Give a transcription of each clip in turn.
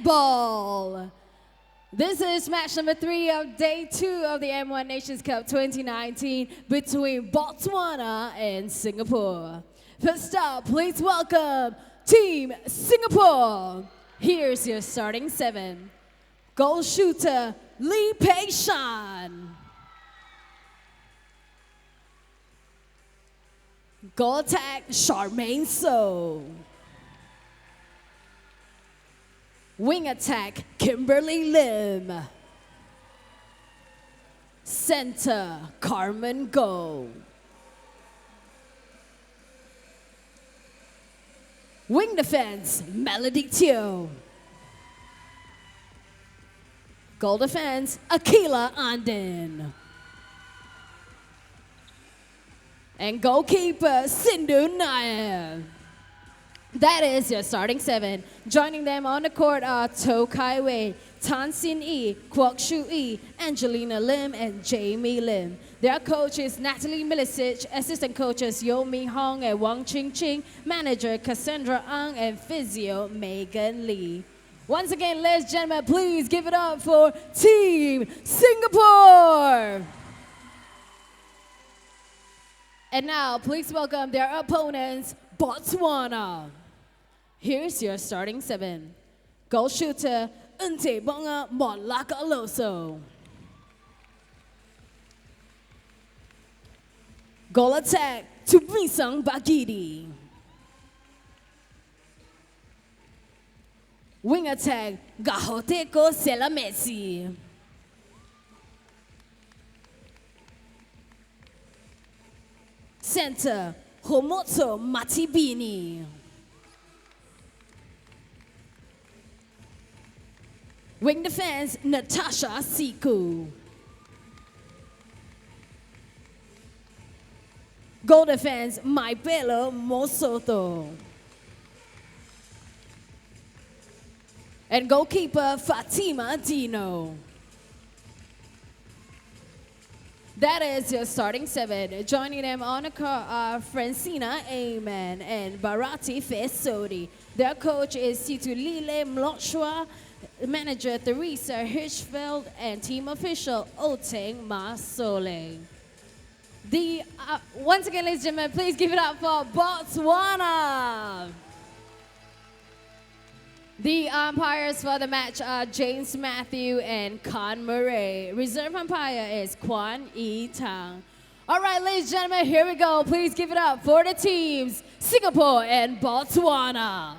netball. This is match number 3 of day 2 of the M1 Nations Cup 2019 between Botswana and Singapore. First up, please welcome Team Singapore. Here's your starting 7. Goal shooter, Lee Pei Shan. Goal attack, Charmaine So. Wing attack, Kimberly Lim. Center, Carmen Go. Wing defense, Melody Teo. Goal defense, Akila Andin. And goalkeeper, Sindhu Nair. That is your starting 7. Joining them on the court are To Kai Wei, Tan Sin Yi, Kwok Shu Yi, Angelina Lim, and Jamie Lim. Their coach is Natalie Milicic, assistant coaches Yo Mi Hong and Wang Ching Ching, manager Cassandra Ang, and physio Megan Lee. Once again, ladies and gentlemen, please give it up for Team Singapore. And now, please welcome their opponents, Botswana. Here's your starting 7. Goal shooter, Ntebonga Molaka Loso. Goal attack, Tumisang Bagidi. Wing attack, Gahoteko Selamesi. Center, Homotso Matibini. Wing defense, Natasha Siku. Goal defense, Maipelo Mosoto. And goalkeeper, Fatima Dino. That is your starting 7. Joining them on the court are Francina Amen and Barati Fesodi. Their coach is Situlile Mlotshwa, manager Theresa Hirschfeld, and team official Oteng Masole. Once again, ladies and gentlemen, please give it up for Botswana. The umpires for the match are James Matthew and Con Murray. Reserve umpire is Kwan Yi Tang. All right, ladies and gentlemen, here we go. Please give it up for the teams, Singapore and Botswana.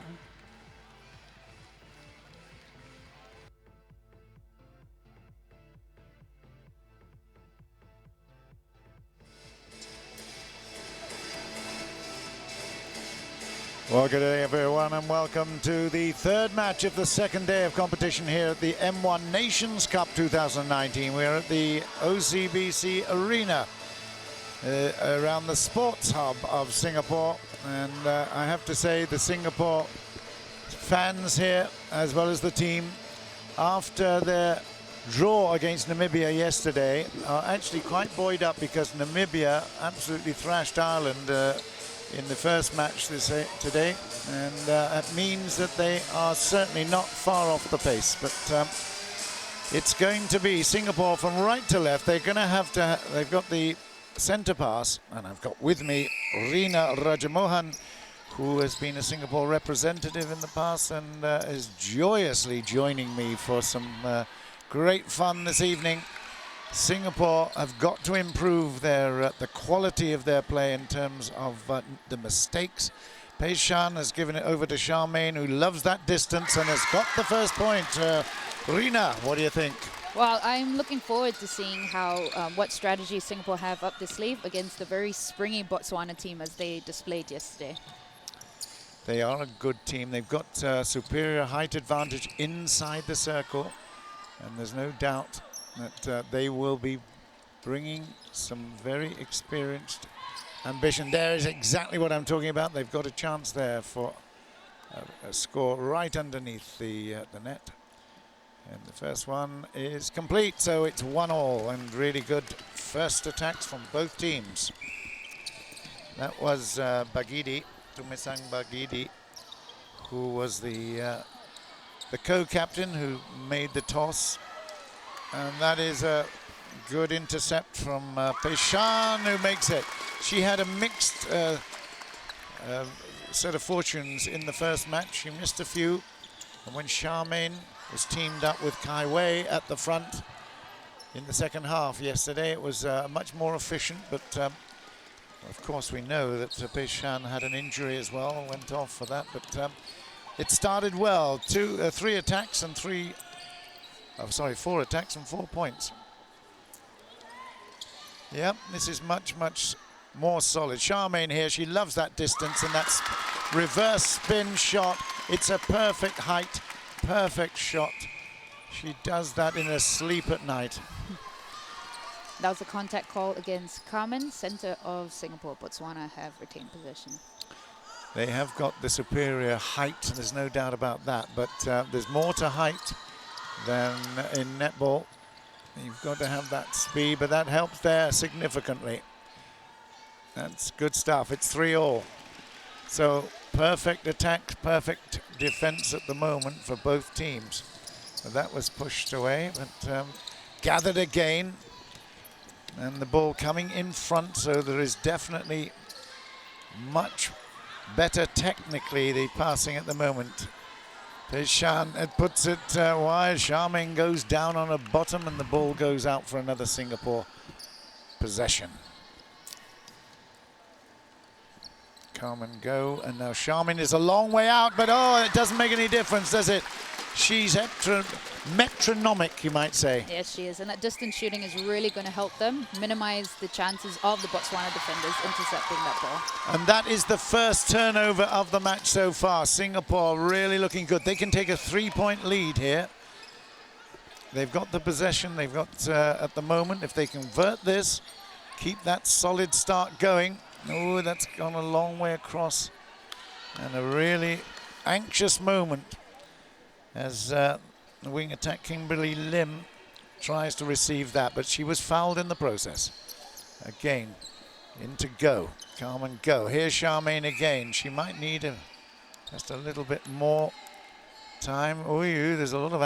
Well, good day everyone and welcome to the 3rd match of the 2nd day of competition here at the M1 Nations Cup 2019. We're at the OCBC Arena around the sports hub of Singapore, and I have to say the Singapore fans here, as well as the team, after their draw against Namibia yesterday, are actually quite buoyed up because Namibia absolutely thrashed Ireland in the first match today, and that means that they are certainly not far off the pace. But it's going to be Singapore from right to left. They're going to have to. They've got the centre pass, and I've got with me Rina Rajamohan, who has been a Singapore representative in the past and is joyously joining me for some great fun this evening. Singapore have got to improve their the quality of their play in terms of the mistakes. Pei Shan has given it over to Charmaine, who loves that distance and has got the first point. Rina, what do you think? Well, I'm looking forward to seeing how what strategy Singapore have up their sleeve against the very springy Botswana team as they displayed yesterday. They are a good team. They've got superior height advantage inside the circle, and there's no doubt that they will be bringing some very experienced ambition. There is exactly what I'm talking about. They've got a chance there for a score right underneath the net. And the first one is complete, so it's 1-1, and really good first attacks from both teams. That was Bagidi, Tumisang Bagidi, who was the the co-captain who made the toss. And that is a good intercept from Peshan, who makes it. She had a mixed set of fortunes in the first match. She missed a few. And when Charmaine was teamed up with Kai Wei at the front in the second half yesterday, it was much more efficient. But of course, we know that Peshan had an injury as well, went off for that. But it started well. 4 attacks and 4 points. Yep, this is much, much more solid. Charmaine here, she loves that distance, and that's reverse spin shot. It's a perfect height, perfect shot. She does that in her sleep at night. That was a contact call against Carmen. Center of Singapore. Botswana have retained possession. They have got the superior height, there's no doubt about that, but there's more to height than in netball. You've got to have that speed, but that helps there significantly. That's good stuff. It's 3-all. So perfect attack, perfect defense at the moment for both teams. So that was pushed away, but gathered again. And the ball coming in front, so there is definitely much better technically the passing at the moment. Peshan puts it wide. Charmaine goes down on her bottom, and the ball goes out for another Singapore possession. Come and go, and now Charmaine is a long way out, but oh, it doesn't make any difference, does it? She's metronomic, you might say. Yes, she is, and that distance shooting is really going to help them minimize the chances of the Botswana defenders intercepting that ball. And that is the first turnover of the match so far. Singapore really looking good. They can take a 3-point lead here. They've got the possession. They've got, at the moment, if they convert this, keep that solid start going. Oh, that's gone a long way across. And a really anxious moment as the wing attack Kimberly Lim tries to receive that, but she was fouled in the process. Again, into go. Carmen go. Here's Charmaine again. She might need just a little bit more time. Oh, there's a lot of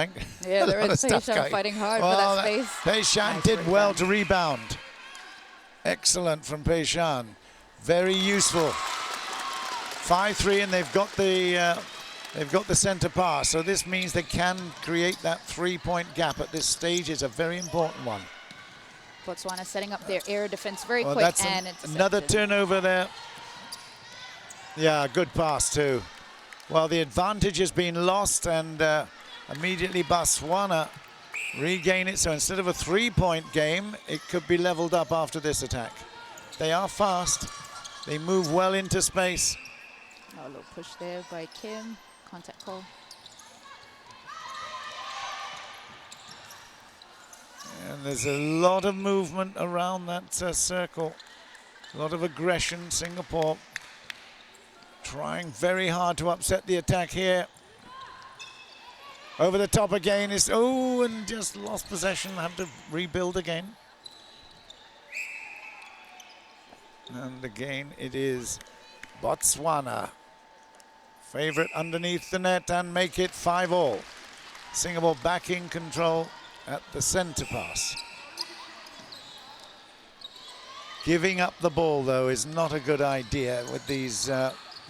yeah, there is Peshan fighting hard for that space. Peshan Nice did well rebound. to rebound. Excellent from Peshan. Very useful. 5-3, and they've got the center pass. So this means they can create that 3-point gap at this stage. Is a very important one. Botswana setting up their air defense very quick, That's and another turnover there. Yeah, good pass too. Well, the advantage has been lost, and immediately Botswana regain it. So instead of a 3-point game, it could be leveled up after this attack. They are fast. They move well into space. Oh, a little push there by Kim. Contact call. And there's a lot of movement around that circle. A lot of aggression. Singapore trying very hard to upset the attack here. Over the top again is, oh, and just lost possession. Have to rebuild again. And again, it is Botswana. Favorite underneath the net and make it 5-all. Singapore back in control at the center pass. Giving up the ball, though, is not a good idea with these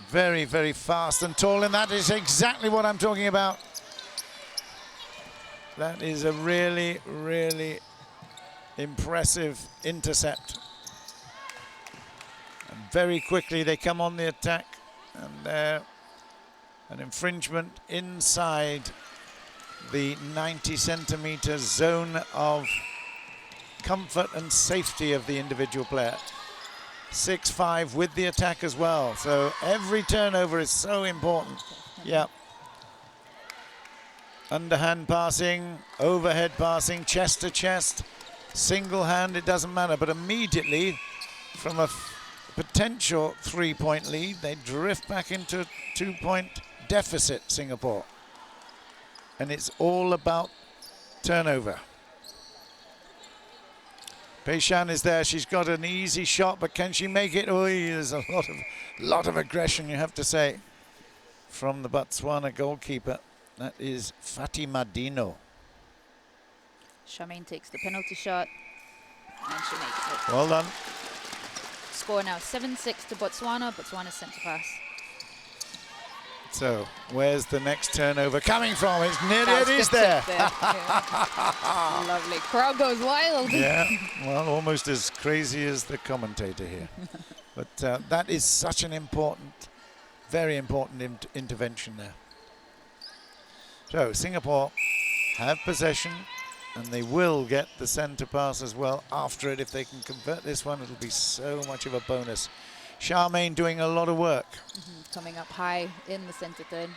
very, very fast and tall, and that is exactly what I'm talking about. That is a really, really impressive intercept. And very quickly they come on the attack, and an infringement inside the 90-centimeter zone of comfort and safety of the individual player. 6-5 with the attack as well. So every turnover is so important. Yeah. Underhand passing, overhead passing, chest to chest, single hand, it doesn't matter. But immediately from a potential 3-point lead, they drift back into a 2-point deficit, Singapore. And it's all about turnover. Peshan is there. She's got an easy shot, but can she make it? Oh, there's a lot of aggression, you have to say, from the Botswana goalkeeper. That is Fatima Dino. Charmaine takes the penalty shot, and she makes it. Well done. Score now 7-6 to Botswana. Botswana's centre pass. So, where's the next turnover coming from? It's nearly, That was it is good there. tip Yeah. Lovely. Crowd goes wild. Yeah, well, almost as crazy as the commentator here. But that is such an important, very important intervention there. So, Singapore have possession, and they will get the centre pass as well after it. If they can convert this one, it'll be so much of a bonus. Charmaine doing a lot of work. Coming up high in the centre third.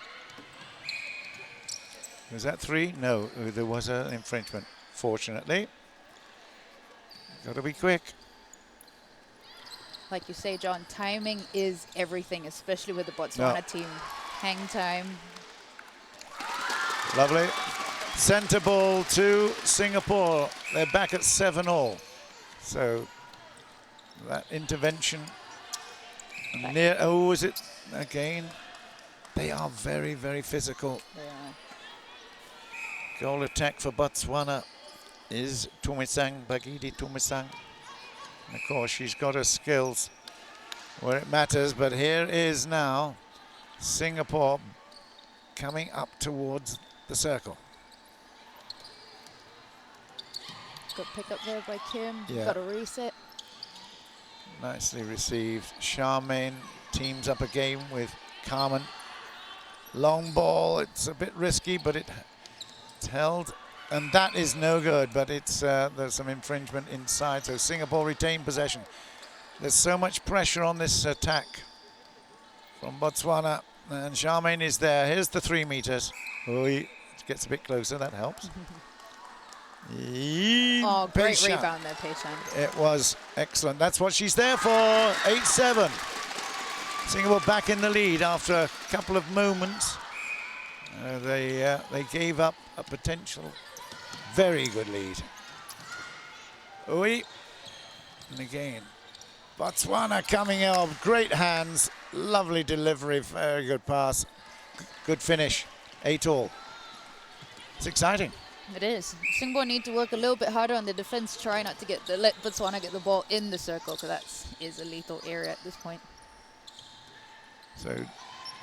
Was that 3? No, there was an infringement, fortunately. Got to be quick. Like you say, John, timing is everything, especially with the Botswana team. Hang time. Lovely. Centre ball to Singapore. They're back at 7-all. So that intervention. Near, oh, is it again? They are very, very physical. Yeah. Goal attack for Botswana is Tumisang, Bagidi Tumisang. Of course, she's got her skills where it matters, but here is now Singapore coming up towards the circle. Good pick up there by Kim. Yeah. Got a reset. Nicely received. Charmaine teams up again with Carmen. Long ball, it's a bit risky, but it's held. And that is no good, but it's there's some infringement inside, so Singapore retain possession. There's so much pressure on this attack from Botswana, and Charmaine is there. Here's the 3 meters. Oh, he gets a bit closer, that helps. Oh, great rebound there, Pei-Shan. It was excellent. That's what she's there for. 8-7. Singapore back in the lead after a couple of moments. They gave up a potential very good lead. Oui. And again, Botswana coming out. Great hands. Lovely delivery. Very good pass. Good finish. 8-all. It's exciting. It is. Singapore need to work a little bit harder on the defense, try not to let Botswana get the ball in the circle, because that is a lethal area at this point. So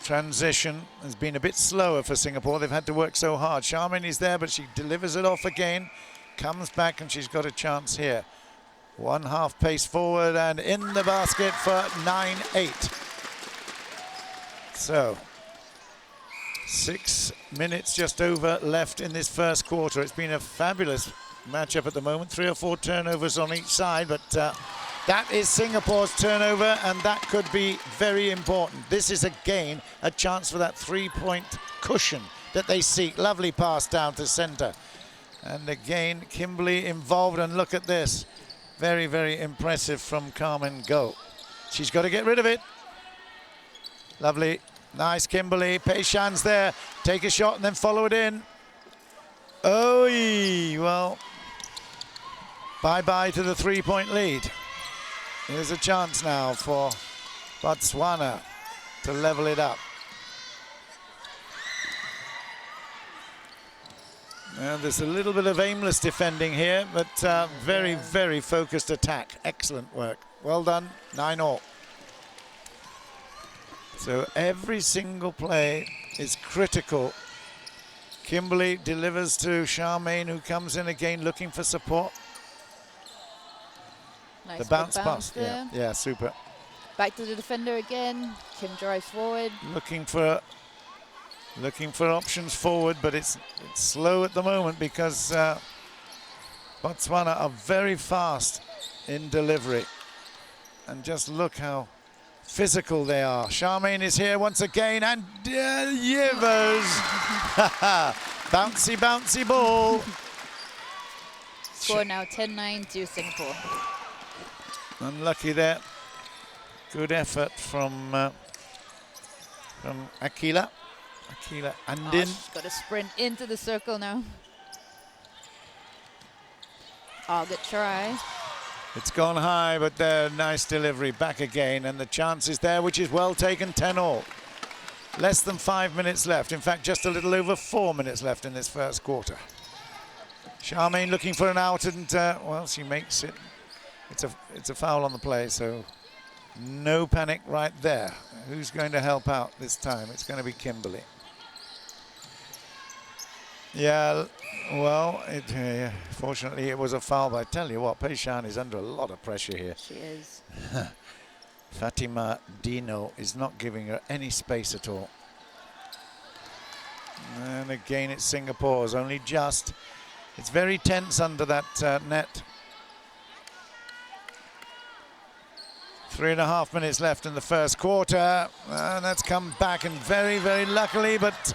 transition has been a bit slower for Singapore. They've had to work so hard. Charmaine is there, but she delivers it off again, comes back, and she's got a chance here. 1/2 pace forward and in the basket for 9-8. So 6 minutes just over left in this first quarter. It's been a fabulous matchup at the moment. 3 or 4 turnovers on each side, but that is Singapore's turnover, and that could be very important. This is again a chance for that 3-point cushion that they seek. Lovely pass down to center. And again, Kimberly involved, and look at this. Very, very impressive from Carmen Go. She's got to get rid of it. Lovely. Nice, Kimberly. Pei-Shan's there. Take a shot and then follow it in. Oh, well, bye-bye to the 3-point lead. Here's a chance now for Botswana to level it up. There's a little bit of aimless defending here, but very, very focused attack. Excellent work. Well done. 9-all. So every single play is critical. Kimberly delivers to Charmaine, who comes in again looking for support. Nice The bounce good pass. there. Yeah, super. Back to the defender again. Kim drives forward. Looking for options forward, but it's slow at the moment because Botswana are very fast in delivery. And just look how physical they are. Charmaine is here once again, and Yivers. Bouncy, bouncy ball. Score now 10-9 to Singapore. Unlucky there. Good effort from Akila. Akila Andin. She's got to sprint into the circle now. Oh, good try. It's gone high, but there, nice delivery back again, and the chance is there, which is well taken. 10-all. Less than 5 minutes left. In fact, just a little over 4 minutes left in this first quarter. Charmaine looking for an out, and well, she makes it. It's a foul on the play, so no panic right there. Who's going to help out this time? It's going to be Kimberly. Yeah, well, fortunately it was a foul, but I tell you what, Peishan is under a lot of pressure here. She is. Fatima Dino is not giving her any space at all. And again, it's Singapore's only just. It's very tense under that net. 3.5 minutes left in the first quarter. And that's come back, and very, very luckily, but...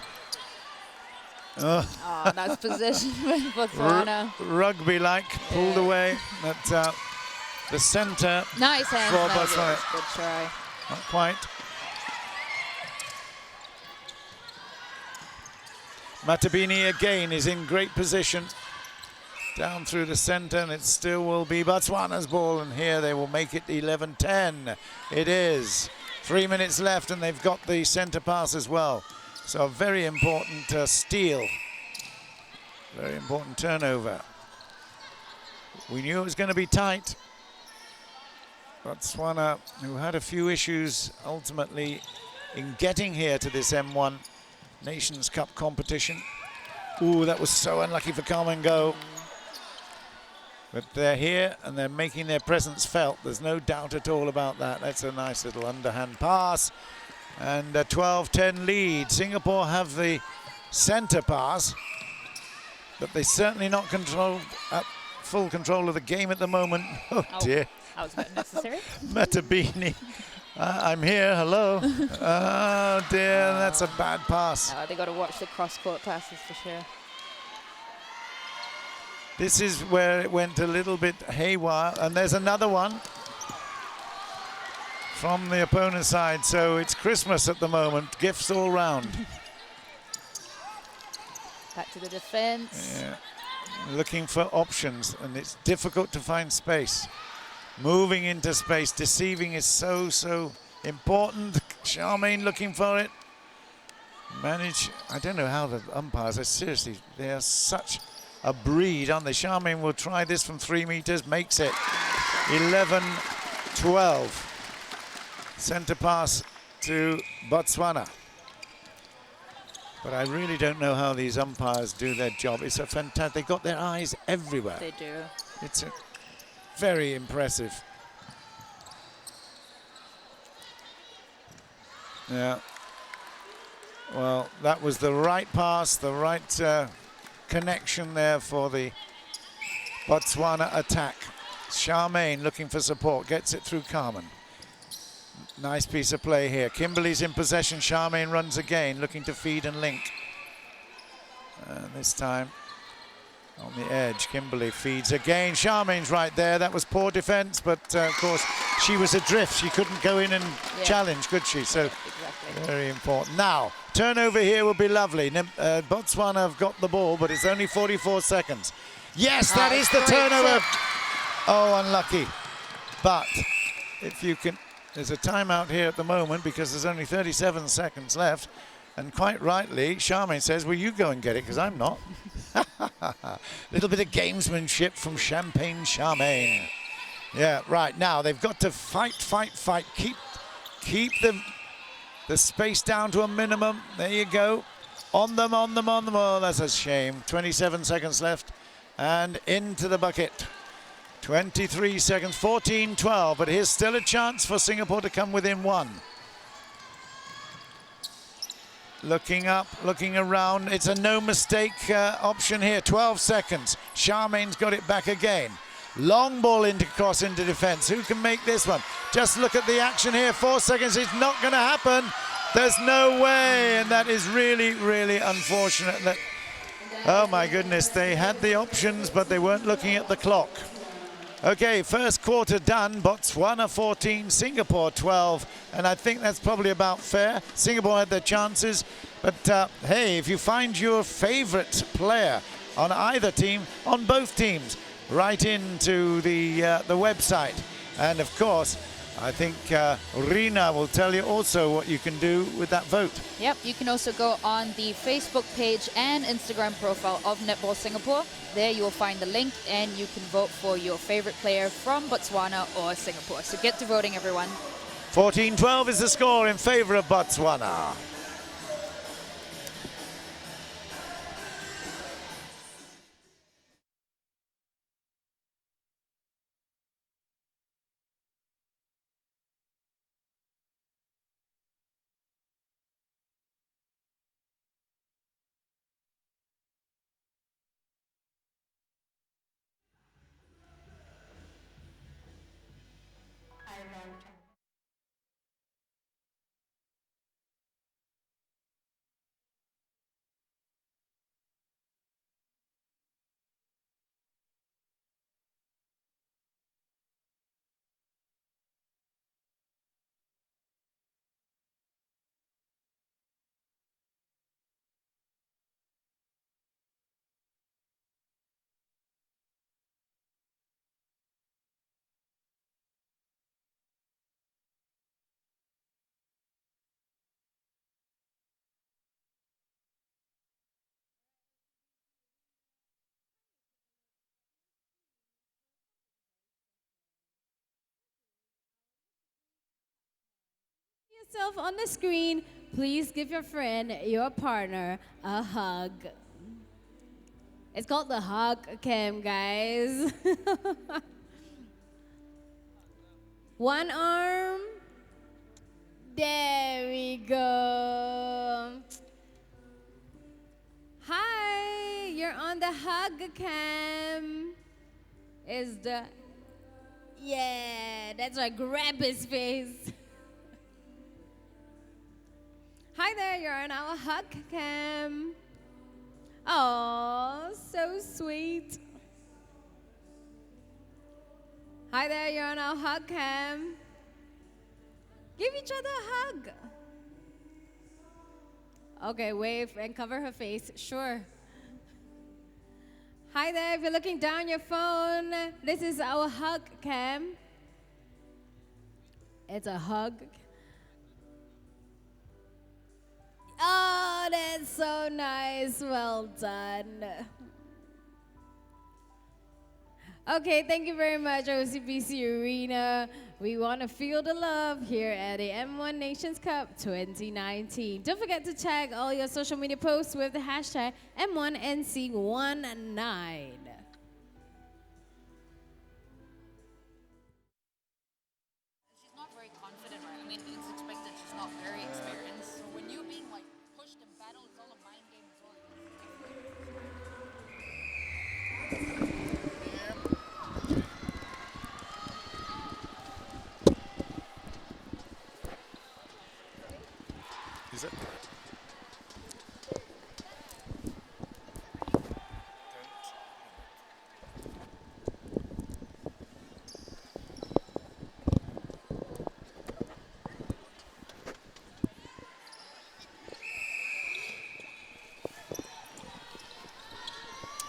Oh, nice position with Botswana. Rugby-like, pulled away. But the centre. Nice hands, for Megan. Botswana. Good try. Not quite. Matabini again is in great position. Down through the centre, and it still will be Botswana's ball, and here they will make it 11-10. It is. 3 minutes left, and they've got the centre pass as well. So a very important steal. Very important turnover. We knew it was going to be tight. Botswana, who had a few issues ultimately in getting here to this M1 Nations Cup competition. Ooh, that was so unlucky for Carmen Go. But they're here and they're making their presence felt. There's no doubt at all about that. That's a nice little underhand pass. And a 12-10 lead. Singapore have the centre pass, but they certainly not full control of the game at the moment. Oh dear. That was not necessary. Matabini. I'm here, hello. Oh dear, that's a bad pass. They got to watch the cross-court passes for sure. This is where it went a little bit haywire, and there's another one from the opponent's side. So it's Christmas at the moment, gifts all round. Back to the defense. Yeah. Looking for options, and it's difficult to find space. Moving into space, deceiving is so important. Charmaine looking for it. I don't know how the umpires are, seriously, they are such a breed, aren't they? Charmaine will try this from 3 meters, makes it 11-12. Centre pass to Botswana. But I really don't know how these umpires do their job. It's a fantastic, they've got their eyes everywhere. They do. It's very impressive. Yeah. Well, that was the right pass, the right connection there for the Botswana attack. Charmaine looking for support, gets it through Carmen. Nice piece of play here. Kimberly's in possession. Charmaine runs again, looking to feed and link. And this time on the edge, Kimberly feeds again. Charmaine's right there. That was poor defense, but of course she was adrift. She couldn't go in and challenge, could she? So exactly. Very important. Now, turnover here would be lovely. Botswana have got the ball, but it's only 44 seconds. Yes, that is the turnover. Oh, unlucky. But if you can, there's a timeout here at the moment because there's only 37 seconds left. And quite rightly, Charmaine says, well, you go and get it because I'm not. Little bit of gamesmanship from Champagne Charmaine. Yeah, right. Now, they've got to fight. Keep the space down to a minimum. There you go. On them. Oh, that's a shame. 27 seconds left. And into the bucket. 23 seconds, 14-12. But here's still a chance for Singapore to come within one. Looking up, looking around. It's a no mistake option here. 12 seconds. Charmaine's got it back again. Long ball cross into defense. Who can make this one? Just look at the action here. 4 seconds. It's not going to happen. There's no way. And that is really, really unfortunate. Oh, my goodness. They had the options, but they weren't looking at the clock. Okay, first quarter done. Botswana 14, Singapore 12. And I think that's probably about fair. Singapore had their chances. But, hey, if you find your favorite player on either team, on both teams, right into the website. And, of course, I think Rina will tell you also what you can do with that vote. Yep, you can also go on the Facebook page and Instagram profile of Netball Singapore. There you will find the link and you can vote for your favorite player from Botswana or Singapore. So get to voting, everyone. 14-12 is the score in favor of Botswana. Yourself on the screen, please give your friend, your partner, a hug. It's called the hug cam, guys. One arm. There we go. Hi, you're on the hug cam. Yeah, that's right, grab his face. Hi there, you're on our hug cam. Oh, so sweet. Hi there, you're on our hug cam. Give each other a hug. Okay, wave and cover her face, sure. Hi there, if you're looking down your phone, this is our hug cam. It's a hug. Oh, that's so nice. Well done. Okay, thank you very much, OCBC Arena. We want to feel the love here at the M1 Nations Cup 2019. Don't forget to tag all your social media posts with the hashtag M1NC19. She's not very confident, right? I mean, it's expected. She's not very experienced. So when you're being like pushed and battled, it's all a mind game as well. Is it?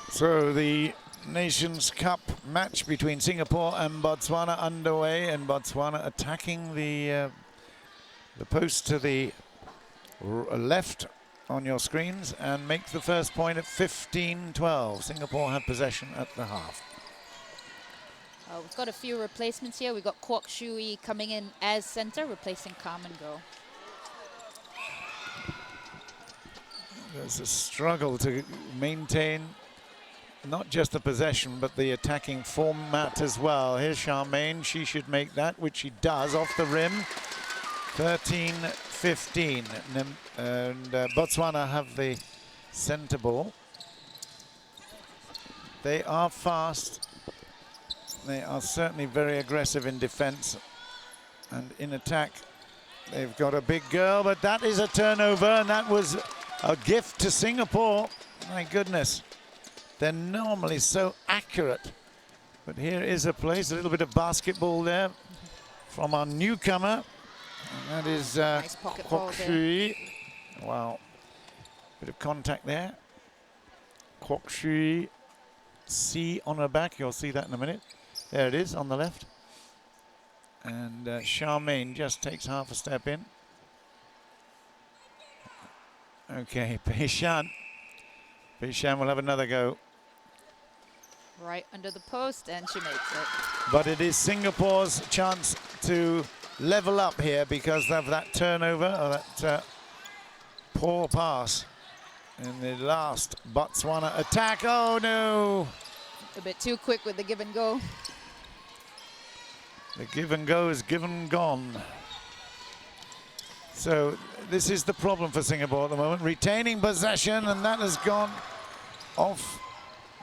So the Nations Cup match between Singapore and Botswana underway, and Botswana attacking the post to the left on your screens and make the first point at 15-12. Singapore had possession at the half. We've got a few replacements here. We've got Kwok Shui coming in as center, replacing Carmen Go. There's a struggle to maintain not just the possession, but the attacking format as well. Here's Charmaine. She should make that, which she does, off the rim. 13-15. And Botswana have the center ball. They are fast. They are certainly very aggressive in defense. And in attack, they've got a big girl, but that is a turnover, and that was a gift to Singapore. My goodness. They're normally so accurate. But here is a place, a little bit of basketball there from our newcomer. And that is Nice pocket ball Kwok there. Shui. Wow. Bit of contact there. Kwok Shui. C on her back. You'll see that in a minute. There it is on the left. And Charmaine just takes half a step in. Okay, Pei-Shan. Pei-Shan will have another go. Right under the post, and she makes it. But it is Singapore's chance to level up here because of that turnover, or that poor pass in the last Botswana attack. Oh no! A bit too quick with the give and go. The give and go is given and gone. So this is the problem for Singapore at the moment, retaining possession, and that has gone off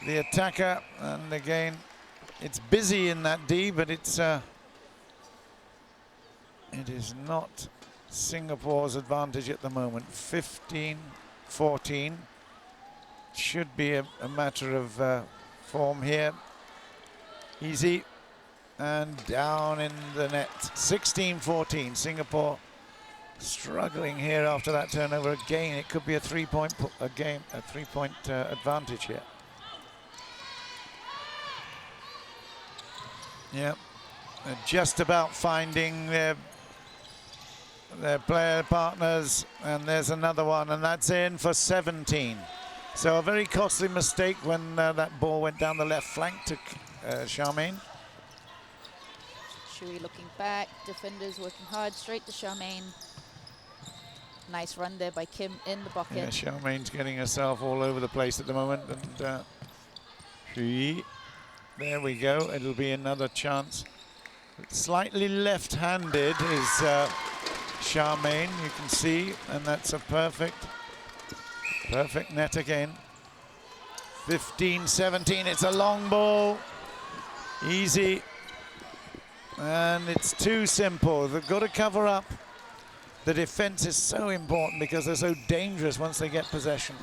the attacker. And again, it's busy in that D, but it is not Singapore's advantage at the moment. 15-14. Should be a matter of form here. Easy. And down in the net. 16-14. Singapore struggling here after that turnover. Again, it could be a three-point advantage here. Yep. They're just about finding their player partners, and there's another one, and that's in for 17. So a very costly mistake when that ball went down the left flank to Charmaine. Shui looking back, defenders working hard, straight to Charmaine. Nice run there by Kim in the bucket. Yeah, Charmaine's getting herself all over the place at the moment, and Shui, there we go. It'll be another chance. Slightly left-handed is Charmaine, you can see, and that's a perfect net again. 15-17, it's a long ball. Easy. And it's too simple. They've got to cover up. The defense is so important because they're so dangerous once they get possession.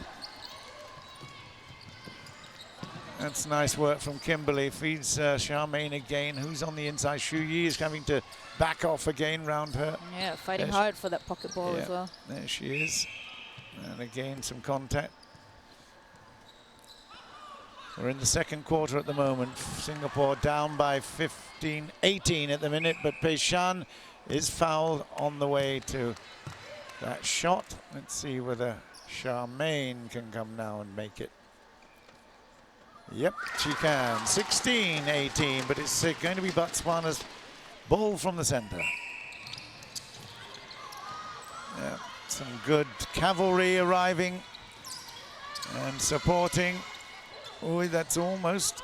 That's nice work from Kimberly. Feeds Charmaine again, who's on the inside. Shu Yi is having to back off again round her. Yeah, fighting hard for that pocket ball as well. There she is. And again, some contact. We're in the second quarter at the moment. Singapore down by 15-18 at the minute, but Pei-Shan is fouled on the way to that shot. Let's see whether Charmaine can come now and make it. Yep, she can. 16-18, but it's going to be Botswana's ball from the center. Yeah, some good cavalry arriving and supporting. Oh, that's almost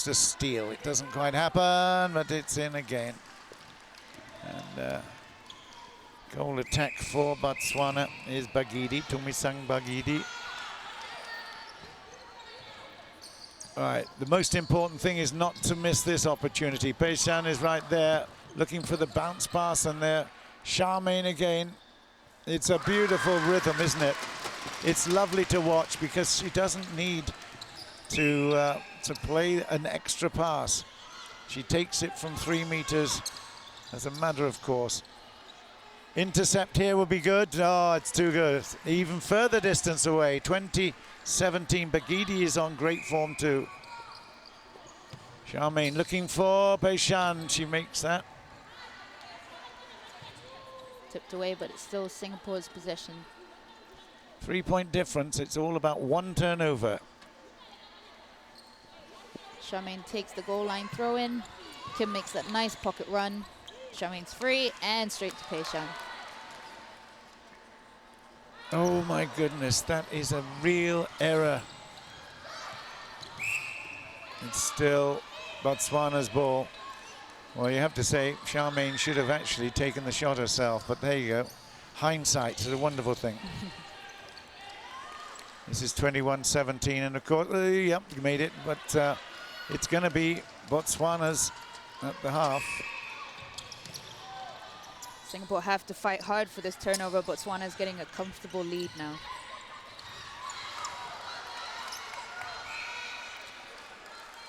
a steal. It doesn't quite happen, but it's in again. And goal attack for Botswana is Bagidi, Tumisang Bagidi. All right, the most important thing is not to miss this opportunity. Pei-Shan is right there, looking for the bounce pass, and there, Charmaine again. It's a beautiful rhythm, isn't it? It's lovely to watch because she doesn't need to play an extra pass. She takes it from 3 meters as a matter of course. Intercept here would be good. Oh, it's too good. Even further distance away. 20-17. Bagidi is on great form too. Charmaine looking for Pei-Shan. She makes that. Tipped away, but it's still Singapore's possession. 3-point difference. It's all about one turnover. Charmaine takes the goal line throw in. Kim makes that nice pocket run. Charmaine's free and straight to Pei-Shan. Oh my goodness, that is a real error. It's still Botswana's ball. Well, you have to say Charmaine should have actually taken the shot herself, but there you go. Hindsight is a wonderful thing. This is 21-17, and of course, yep, you made it, but it's going to be Botswana's at the half. Singapore have to fight hard for this turnover. Botswana is getting a comfortable lead now.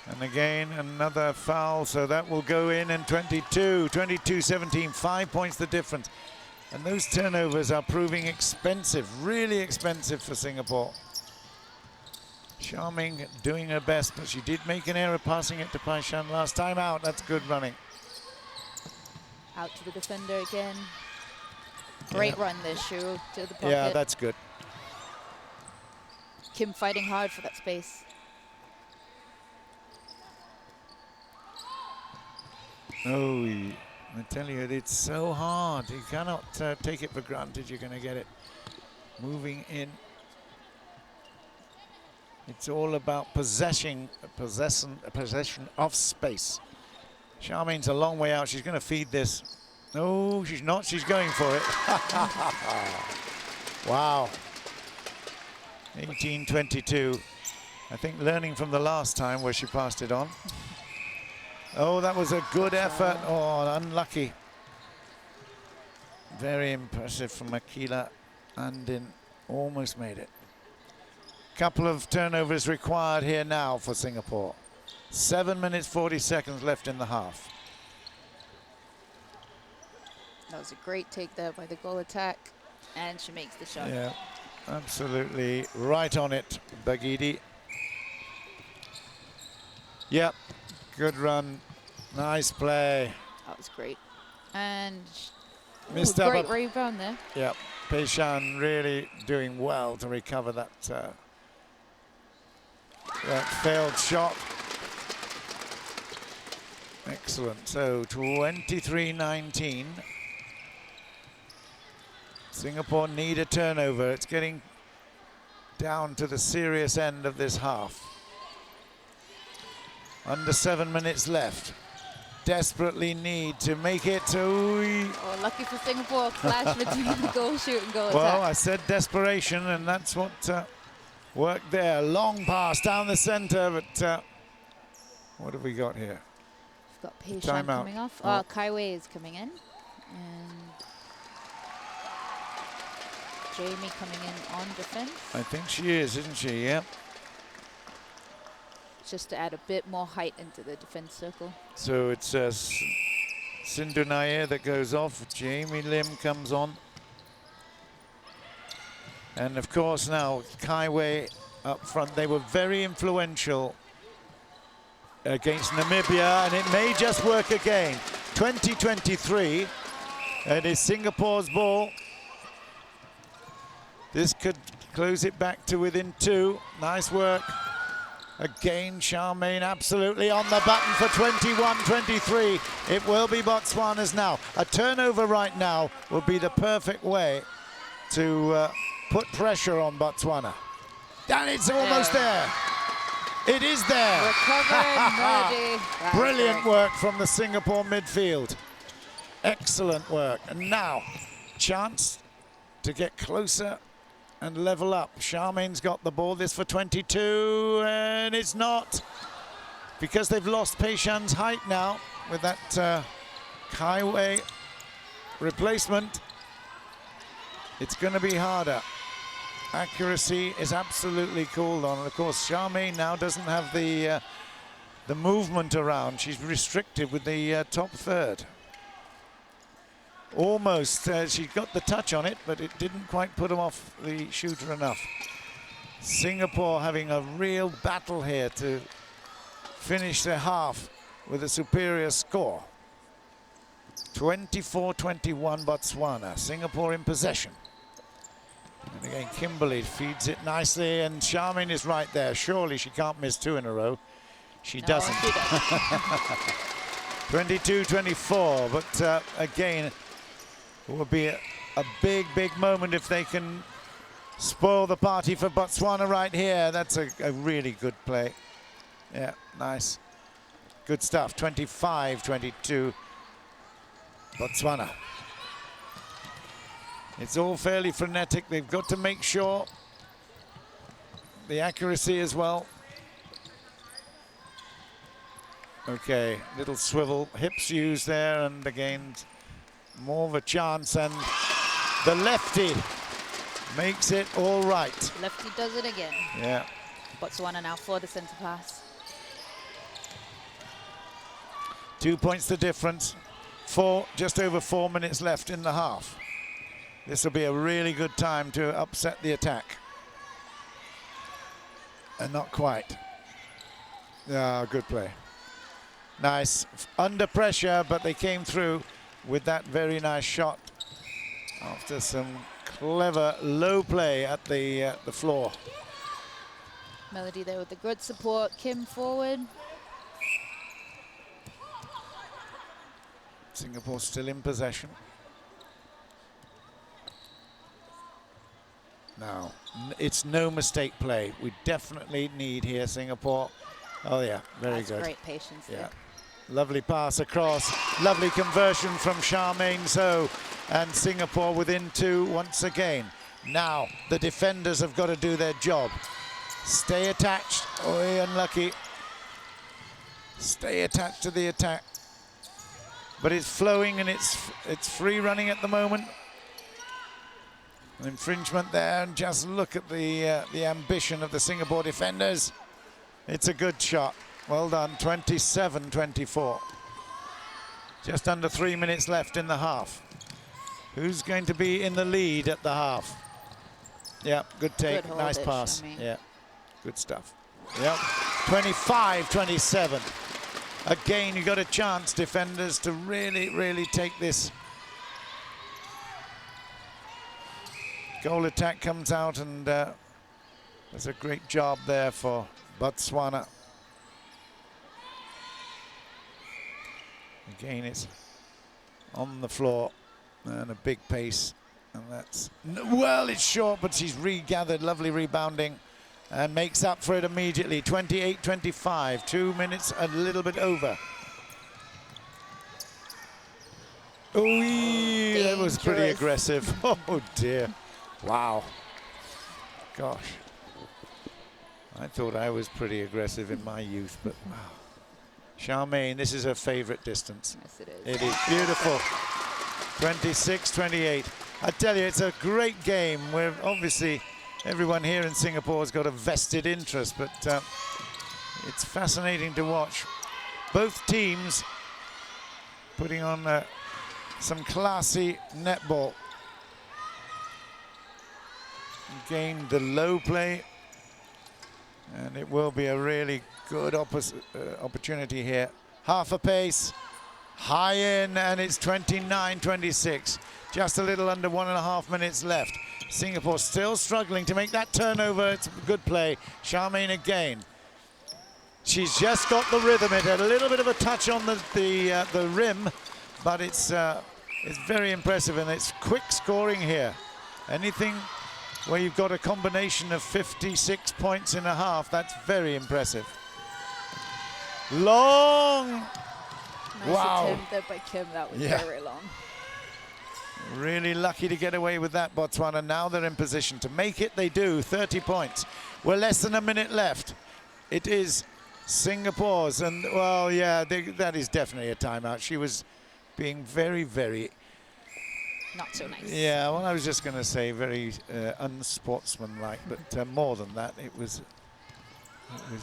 And again, another foul, so that will go in, and 22-17, 5 points the difference. And those turnovers are proving expensive, really expensive for Singapore. Charmaine doing her best, but she did make an error passing it to Pei-Shan last time out. That's good running. Out to the defender again. Great run there, Shu, to the pocket. Yeah, that's good. Kim fighting hard for that space. Oh, I tell you, it's so hard. You cannot take it for granted you're going to get it moving in. It's all about possession of space. Charmaine's a long way out. She's going to feed this. No, she's not. She's going for it. Wow. 18-22. I think learning from the last time where she passed it on. Oh, that was a good effort. Oh, unlucky. Very impressive from Akila Andin. Almost made it. Couple of turnovers required here now for Singapore. 7 minutes, 40 seconds left in the half. That was a great take there by the goal attack. And she makes the shot. Yeah, absolutely right on it, Bagidi. Yep, good run. Nice play. That was great. And Missed great up. rebound there. Yep, Peishan really doing well to recover that failed shot. Excellent. So 23-19. Singapore need a turnover. It's getting down to the serious end of this half. Under 7 minutes left. Desperately need to make it to... Oh, lucky for Singapore, clash between the goal shoot and goal Well, attack. I said desperation, and that's what worked there. Long pass down the center, but what have we got here? We've got Peishan Timeout. coming off. Oh. Kai Wei is coming in. And Jamie coming in on defense. I think she is, isn't she? Yep. Just to add a bit more height into the defense circle. So it's Sindhu Nair that goes off. Jamie Lim comes on. And of course now Kai Wei up front. They were very influential against Namibia, and it may just work again. 2023, it is Singapore's ball. This could close it back to within 2. Nice work. Again, Charmaine absolutely on the button for 21-23. It will be Botswana's now. A turnover right now will be the perfect way to put pressure on Botswana. And it's almost there. It is there. Recovered, Melody. Brilliant work from the Singapore midfield. Excellent work. And now, chance to get closer and level up. Charmaine's got the ball. This for 22, and it's not. Because they've lost Peishan's height now with that Kai Wei replacement. It's going to be harder. Accuracy is absolutely called on. And of course, Charmaine now doesn't have the movement around. She's restricted with the top third. Almost, she got the touch on it, but it didn't quite put him off the shooter enough. Singapore having a real battle here to finish their half with a superior score. 24-21 Botswana, Singapore in possession. And again, Kimberly feeds it nicely, and Charmaine is right there. Surely she can't miss 2 in a row. She doesn't. She doesn't. 22-24, but again, it will be a big, big moment if they can spoil the party for Botswana right here. That's a really good play. Yeah, nice. Good stuff. 25-22, Botswana. It's all fairly frenetic. They've got to make sure the accuracy as well. Okay, little swivel, hips used there, and again, more of a chance, and the lefty makes it all right. Lefty does it again. Yeah. Botswana now for the centre pass. 2 points the difference. Just over 4 minutes left in the half. This will be a really good time to upset the attack. And not quite. Good play. Nice. Under pressure, but they came through with that very nice shot after some clever low play at the floor. Melody there with the good support. Kim forward. Singapore still in possession. Now, it's no mistake play. We definitely need here, Singapore. Oh yeah, very good. Great patience there. Yeah. Lovely pass across. Lovely conversion from Charmaine So. And Singapore within 2 once again. Now, the defenders have got to do their job. Stay attached. Oh, unlucky. Stay attached to the attack. But it's flowing and it's free running at the moment. An infringement there, and just look at the ambition of the Singapore defenders. It's a good shot. Well done, 27-24. Just under 3 minutes left in the half. Who's going to be in the lead at the half? Yeah, good take, Good nice hold pass. Charmaine. Yeah, good stuff. Yep, 25-27. Again, you got a chance, defenders, to really, really take this. Goal attack comes out, and there's a great job there for Botswana. Again, it's on the floor and a big pace, and that's, well, it's short, but she's regathered, lovely rebounding, and makes up for it immediately. 28-25, 2 minutes, a little bit over. Oh, that was pretty Dangerous. aggressive. Oh dear. Wow. Gosh. I thought I was pretty aggressive in my youth, but wow. Charmaine, this is her favorite distance. Yes, it is. It is beautiful. 26-28. I tell you, it's a great game where obviously everyone here in Singapore has got a vested interest, but it's fascinating to watch. Both teams putting on some classy netball. Again, the low play, and it will be a really good opportunity here. Half a pace, high in, and it's 29-26. Just a little under 1.5 minutes left. Singapore still struggling to make that turnover. It's a good play. Charmaine again. She's just got the rhythm. It had a little bit of a touch on the rim, but it's very impressive, and it's quick scoring here. Anything where you've got a combination of 56 points in a half, that's very impressive. Long. Nice Wow. attempt there by Kim. That was Yeah. very long. Really lucky to get away with that, Botswana. Now they're in position to make it. They do. 30 points. We're less than a minute left. It is Singapore's, and well, yeah, that is definitely a timeout. She was being very, very, Not so nice. yeah, well, I was just going to say very unsportsmanlike, but more than that, it was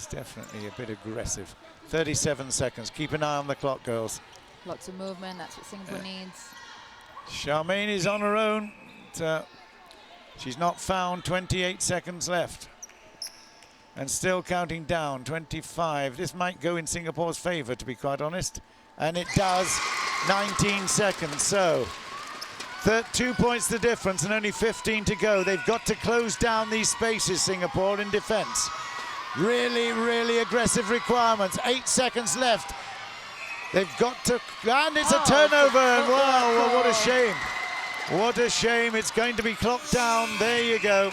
definitely a bit aggressive. 37 seconds. Keep an eye on the clock, girls. Lots of movement. That's what Singapore needs. Charmaine is on her own. She's not found. 28 seconds left. And still counting down. 25. This might go in Singapore's favor, to be quite honest. And it does. 19 seconds. So 2 points the difference and only 15 to go. They've got to close down these spaces, Singapore, in defense. Really, really aggressive requirements. 8 seconds left. They've got to, and it's a turnover. And wow, what a shame. What a shame. It's going to be clocked down. There you go.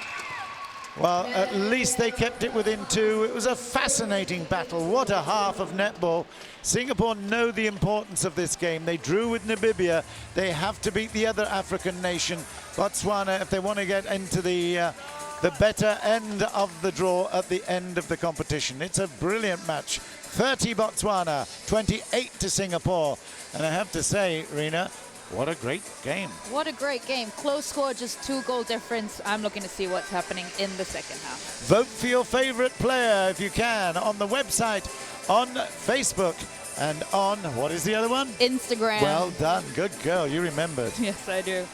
Well, at least they kept it within 2. It was a fascinating battle. What a half of netball. Singapore know the importance of this game. They drew with Namibia. They have to beat the other African nation, Botswana, if they want to get into the better end of the draw at the end of the competition. It's a brilliant match. 30 Botswana, 28 to Singapore. And I have to say, Rena, what a great game. What a great game. Close score, just 2 goal difference. I'm looking to see what's happening in the second half. Vote for your favorite player if you can on the website, on Facebook, and on, what is the other one? Instagram. Well done. Good girl. You remembered. Yes, I do.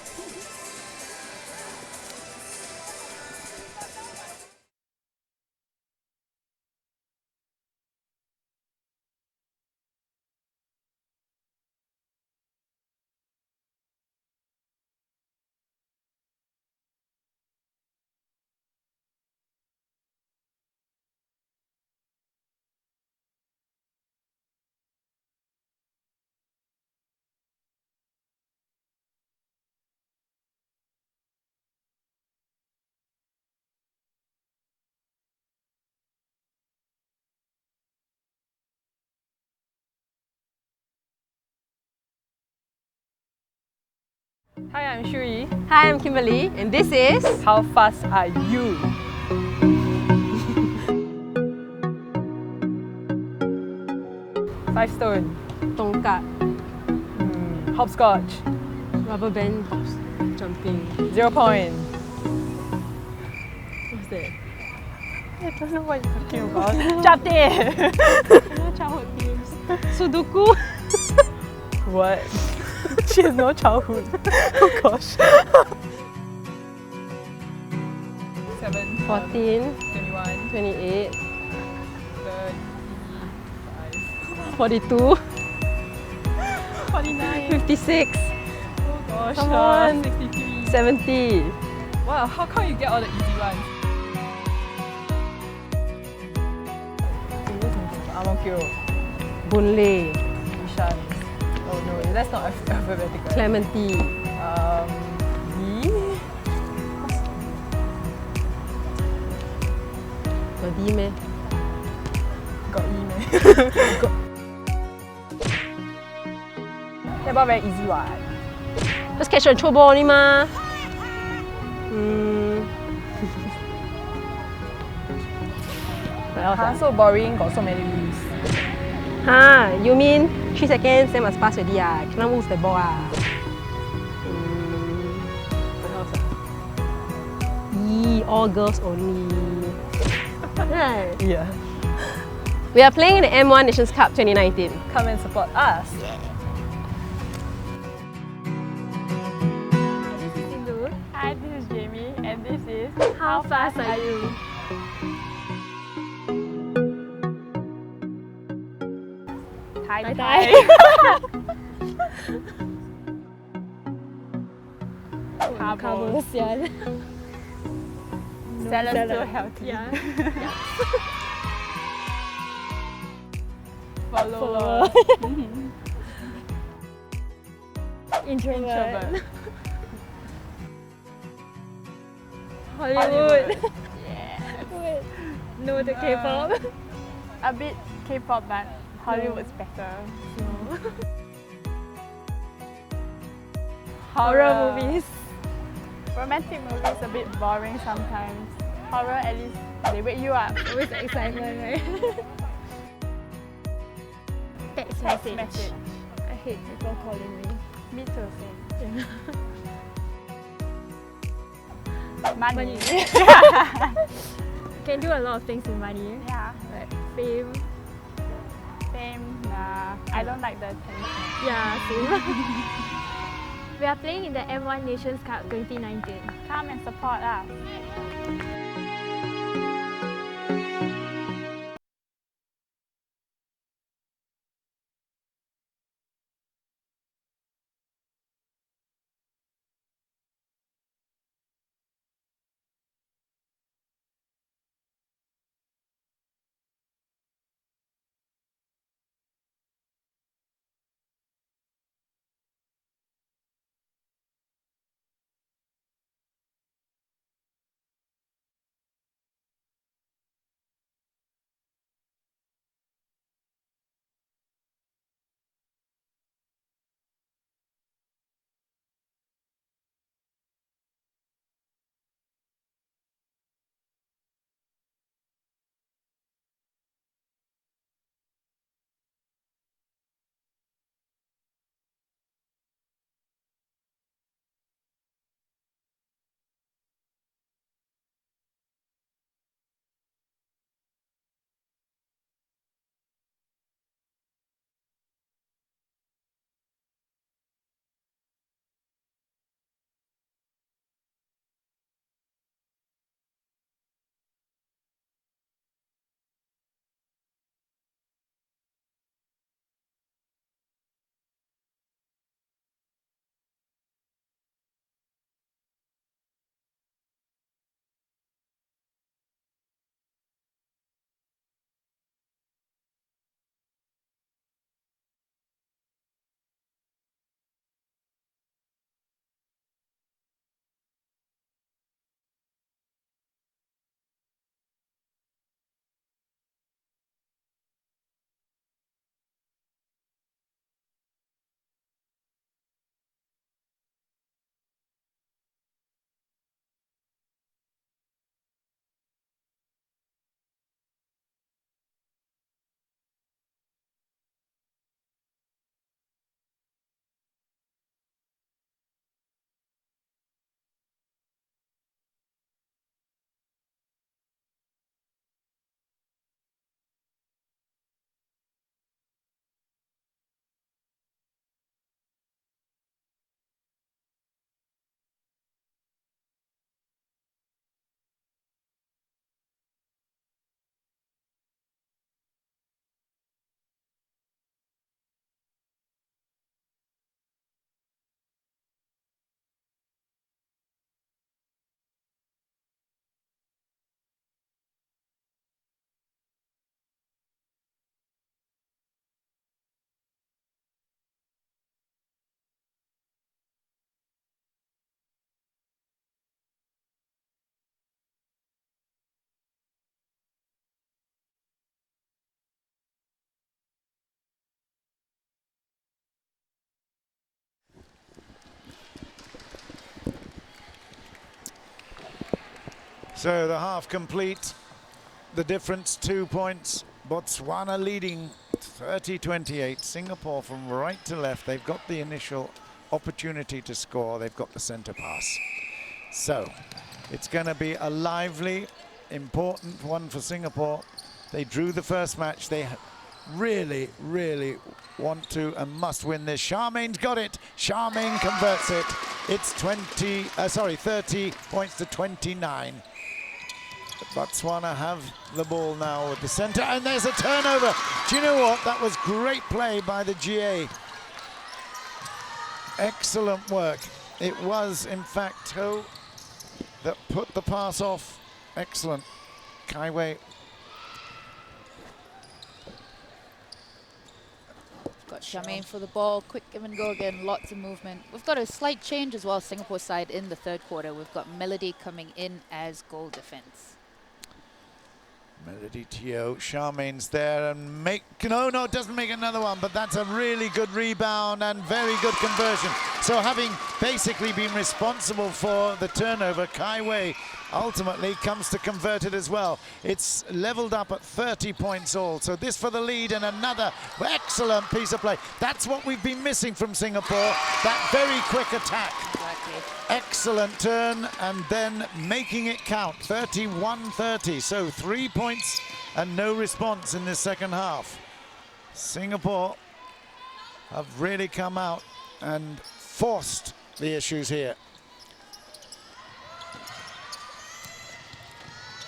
Hi, I'm Shui. Hi, I'm Kimberly, and this is How fast are you? 5 stone. Tongkat, Hopscotch. rubber band hops, jumping. 0 point. What's that? I don't know what you're talking about. Chapte! No childhood games. Sudoku. What? She has no childhood. Oh gosh. 7, 14, 21, 28, 35, 42, 49. 56, Oh gosh. Come on. 63. 70. Wow, how come you get all the easy ones? Amokyo, Boon-Lay, Bishan. Oh no, that's not alphabetical. Clementi, D. got D meh? Got E meh? They're all very easy what? Just catch and throw ball only ma. What else? Huh, so boring, got so many rules. You mean 3 seconds then must pass already cannot move the ball What else all girls only. Right. Yeah. We are playing in the M1 Nations Cup 2019. Come and support us. Hi, this is Jamie, and this is How fast are you? Thai Thai. Carbs. Salad too healthy. Yeah. Follower. Introvert. Hollywood. Wait. No, the K-pop. A bit K-pop, but Hollywood's better. Horror movies. Romantic movies a bit boring sometimes. Horror, at least they wake you up. Always excitement, right? Text message. I hate people calling me. Me too, same. Money. Can do a lot of things with money. Yeah. Like fame. Fame, nah. I don't like the attention. Yeah, same. We are playing in the M1 Nations Cup 2019. Come and support us. So the half complete. The difference 2 points. Botswana leading 30-28. Singapore from right to left. They've got the initial opportunity to score. They've got the center pass. So it's going to be a lively, important one for Singapore. They drew the first match. They really, really want to and must win this. Charmaine's got it. Charmaine converts it. It's 30 points to 29. Botswana have the ball now at the center, and there's a turnover. Do you know what? That was great play by the GA. Excellent work. It was, in fact, Toe that put the pass off. Excellent. Kaiwei. Got Charmaine for the ball. Quick give and go again. Lots of movement. We've got a slight change as well, Singapore side in the third quarter. We've got Melody coming in as goal defense. Melody Teo, Charmaine's there and no, doesn't make another one, but that's a really good rebound and very good conversion. So having basically been responsible for the turnover, Kaiwei ultimately comes to convert it as well. It's leveled up at 30 points all. So this for the lead and another excellent piece of play. That's what we've been missing from Singapore, that very quick attack. Exactly. Excellent turn and then making it count, 31-30. So 3 points and no response in this second half. Singapore have really come out and forced the issues here.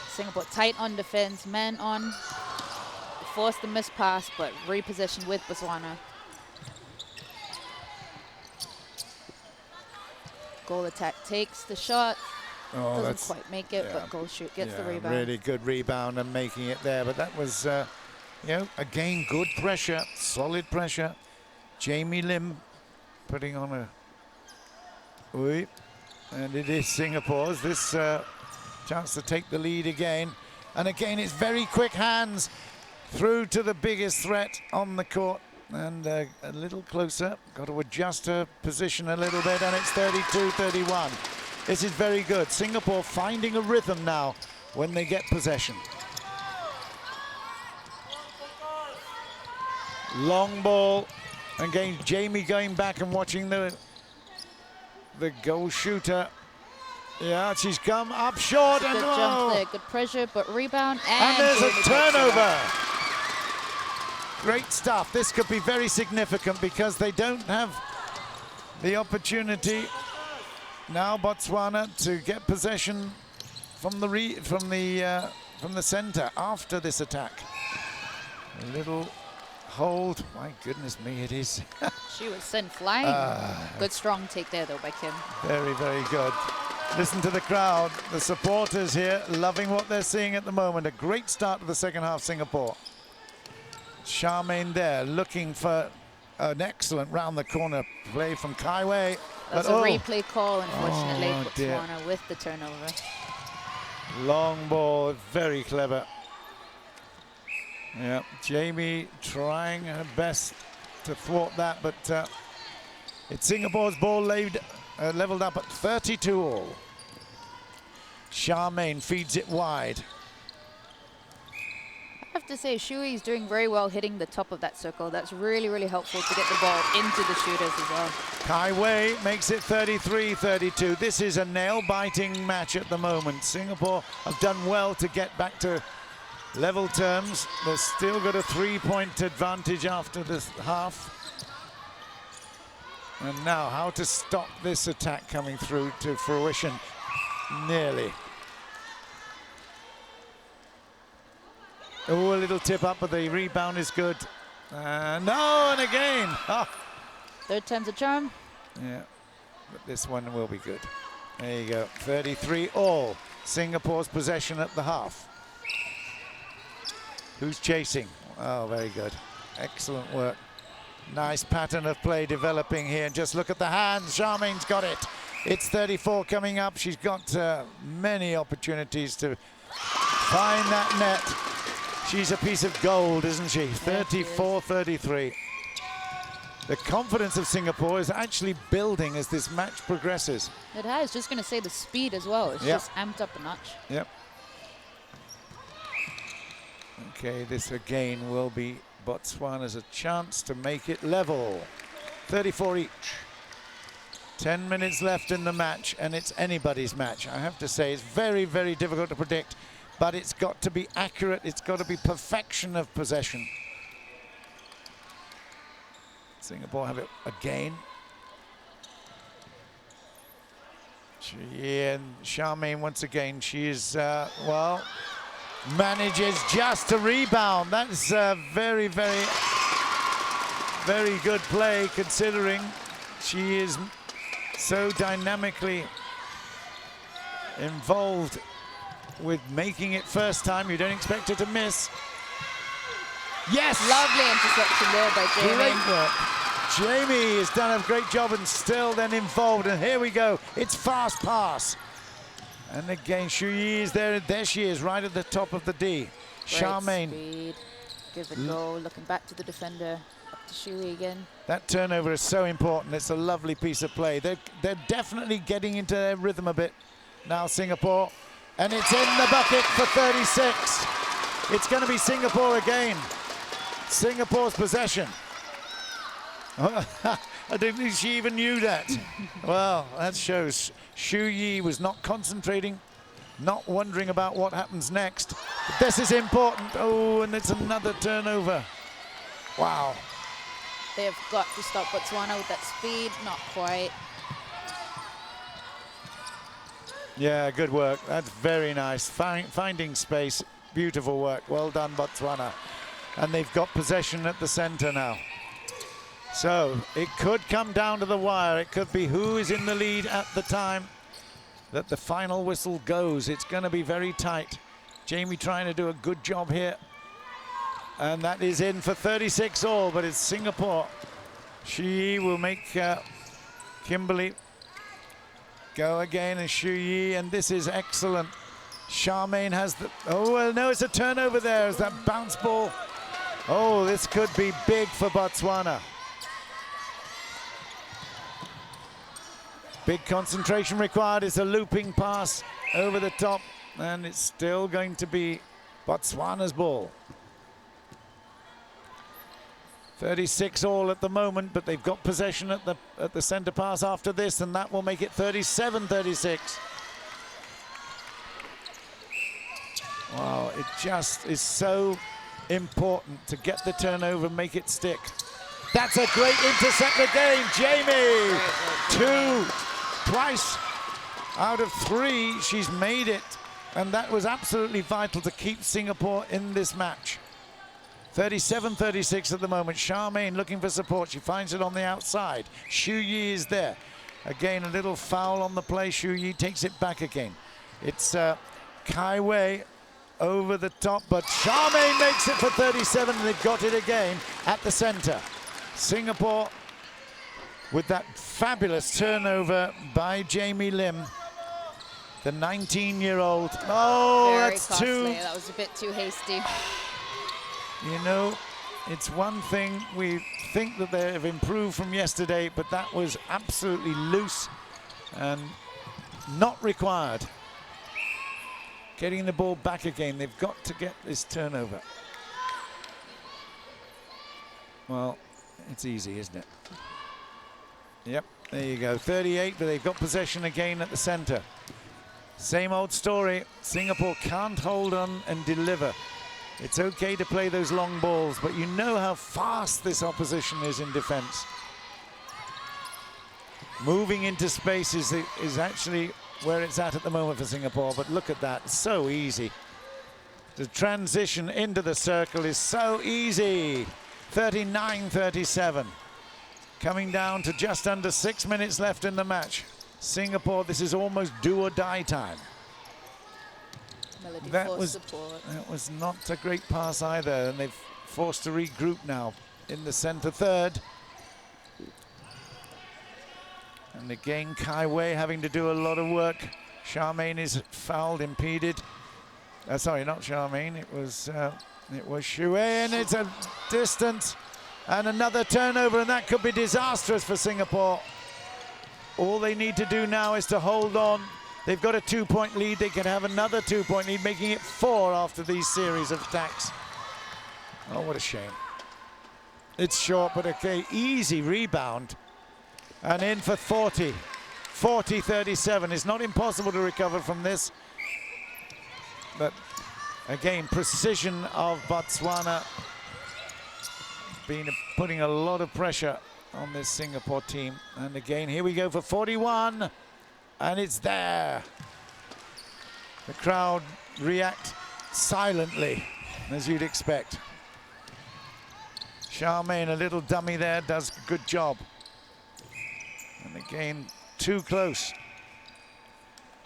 Singapore tight on defense, man on. Forced the miss pass, but repositioned with Botswana. Goal attack takes the shot. Doesn't quite make it, but goal shoot gets the rebound. Really good rebound and making it there, but that was, again, good pressure, solid pressure. Jamie Lim putting on a, and it is Singapore's. This chance to take the lead again. And again, it's very quick hands through to the biggest threat on the court. And a little closer, got to adjust her position a little bit, and it's 32-31. This is very good. Singapore finding a rhythm now when they get possession. Long ball. Again, Jamie going back and watching the goal shooter. Yeah, she's come up short. Good jump there, good pressure, but rebound. And there's a turnover. Great stuff. This could be very significant because they don't have the opportunity now, Botswana, to get possession from the center after this attack. A little hold. My goodness me, it is. She was sent flying. Good strong take there though by Kim. Very, very good. Listen to the crowd, the supporters here, loving what they're seeing at the moment. A great start to the second half, Singapore. Charmaine there, looking for an excellent round the corner play from Kaiwei. That's a replay call, unfortunately. Botswana with the turnover. Long ball, very clever. Yeah, Jamie trying her best to thwart that, but it's Singapore's ball leveled up at 32 all. Charmaine feeds it wide. I have to say, Shui is doing very well hitting the top of that circle. That's really, really helpful to get the ball into the shooters as well. Kaiwei makes it 33-32. This is a nail-biting match at the moment. Singapore have done well to get back to level terms. They've still got a 3-point advantage after this half. And now how to stop this attack coming through to fruition. Nearly. Oh, a little tip up, but the rebound is good. No, and again. Oh. Third time's a charm. Yeah, but this one will be good. There you go, 33 all. Singapore's possession at the half. Who's chasing? Oh, very good. Excellent work. Nice pattern of play developing here. And just look at the hands. Charmaine's got it. It's 34 coming up. She's got many opportunities to find that net. She's a piece of gold, isn't she? 34-33. The confidence of Singapore is actually building as this match progresses. It has. Just going to say the speed as well. It's just amped up a notch. Yep. Okay, this again will be Botswana's a chance to make it level. 34 each. 10 minutes left in the match, and it's anybody's match. I have to say, it's very, very difficult to predict, but it's got to be accurate. It's got to be perfection of possession. Singapore have it again. And Charmaine once again, she is, well, manages just to rebound. That's very, very, very good play considering she is so dynamically involved with making it first time. You don't expect her to miss. Yes! Lovely interception there by Jamie. Great work. Jamie has done a great job and still then involved. And here we go. It's fast pass. And again, Shu Yi is there. There she is, right at the top of the D. Great Charmaine. speed. Give it go. Looking back to the defender. Up to Shu Yi again. That turnover is so important. It's a lovely piece of play. They're definitely getting into their rhythm a bit now, Singapore. And it's in the bucket for 36. It's going to be Singapore again. Singapore's possession. I don't think she even knew that. Well, that shows Shu Yi was not concentrating, not wondering about what happens next. But this is important. Oh, and it's another turnover. Wow. They have got to stop Botswana with that speed. Not quite. Yeah, good work. That's very nice. Finding space. Beautiful work. Well done, Botswana. And they've got possession at the center now. So it could come down to the wire. It could be who is in the lead at the time that the final whistle goes. It's going to be very tight. Jamie trying to do a good job here. And that is in for 36 all, but it's Singapore. Shi will make Kimberly go again, and Shu Yi, and this is excellent. Charmaine has the, oh, well, no, it's a turnover there. Is that bounce ball? Oh, this could be big for Botswana. Big concentration required. It's a looping pass over the top, and it's still going to be Botswana's ball. 36 all at the moment, but they've got possession at the center pass after this, and that will make it 37-36. Wow, it just is so important to get the turnover, make it stick. That's a great intercept again, Jamie. Twice out of 3, she's made it, and that was absolutely vital to keep Singapore in this match. 37-36 at the moment. Charmaine looking for support. She finds it on the outside. Shu Yi is there. Again, a little foul on the play. Shu Yi takes it back again. It's Kai Wei over the top, but Charmaine makes it for 37, and they've got it again at the center. Singapore with that fabulous turnover by Jamie Lim, the 19-year-old. Oh, Very that's costly. too... That was a bit too hasty. You know, it's one thing, we think that they have improved from yesterday, but that was absolutely loose and not required. Getting the ball back again, they've got to get this turnover. Well, it's easy, isn't it? Yep, there you go, 38, but they've got possession again at the center. Same old story, Singapore can't hold on and deliver. It's okay to play those long balls, but you know how fast this opposition is in defense. Moving into space is actually where it's at the moment for Singapore, but look at that, so easy. The transition into the circle is so easy. 39-37. Coming down to just under 6 minutes left in the match. Singapore, this is almost do or die time. Melody That force was, support. that was not a great pass either, and they've forced to regroup now in the center third. And again, Kai Wei having to do a lot of work. Charmaine is fouled, impeded. Sorry, not Charmaine, it was Shu Wei, and it's a distance. And another turnover, and that could be disastrous for Singapore. All they need to do now is to hold on. They've got a 2-point lead. They can have another 2-point lead, making it 4 after these series of attacks. Oh, what a shame. It's short, but okay, easy rebound. And in for 40. 40-37. It's not impossible to recover from this. But again, precision of Botswana putting a lot of pressure on this Singapore team. And again, here we go for 41. And it's there. The crowd react silently, as you'd expect. Charmaine, a little dummy there, does a good job. And again, too close.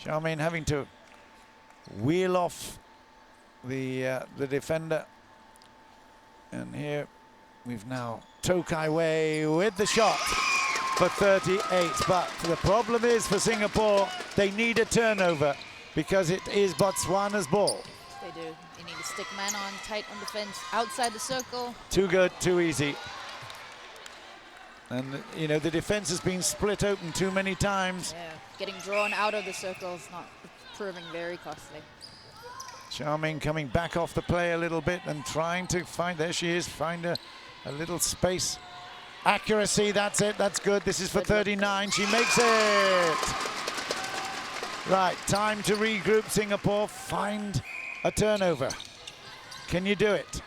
Charmaine having to wheel off the defender. And here we've now Tokai Wei with the shot for 38. But the problem is for Singapore, they need a turnover because it is Botswana's ball. They do. You need to stick man on, tight on defense, outside the circle. Too good, too easy. And, you know, the defense has been split open too many times. Yeah, getting drawn out of the circle is not proving very costly. Charming coming back off the play a little bit and trying to find, there she is, find a little space. Accuracy, that's it, that's good. This is for 39, she makes it. Right, time to regroup Singapore, find a turnover. Can you do it?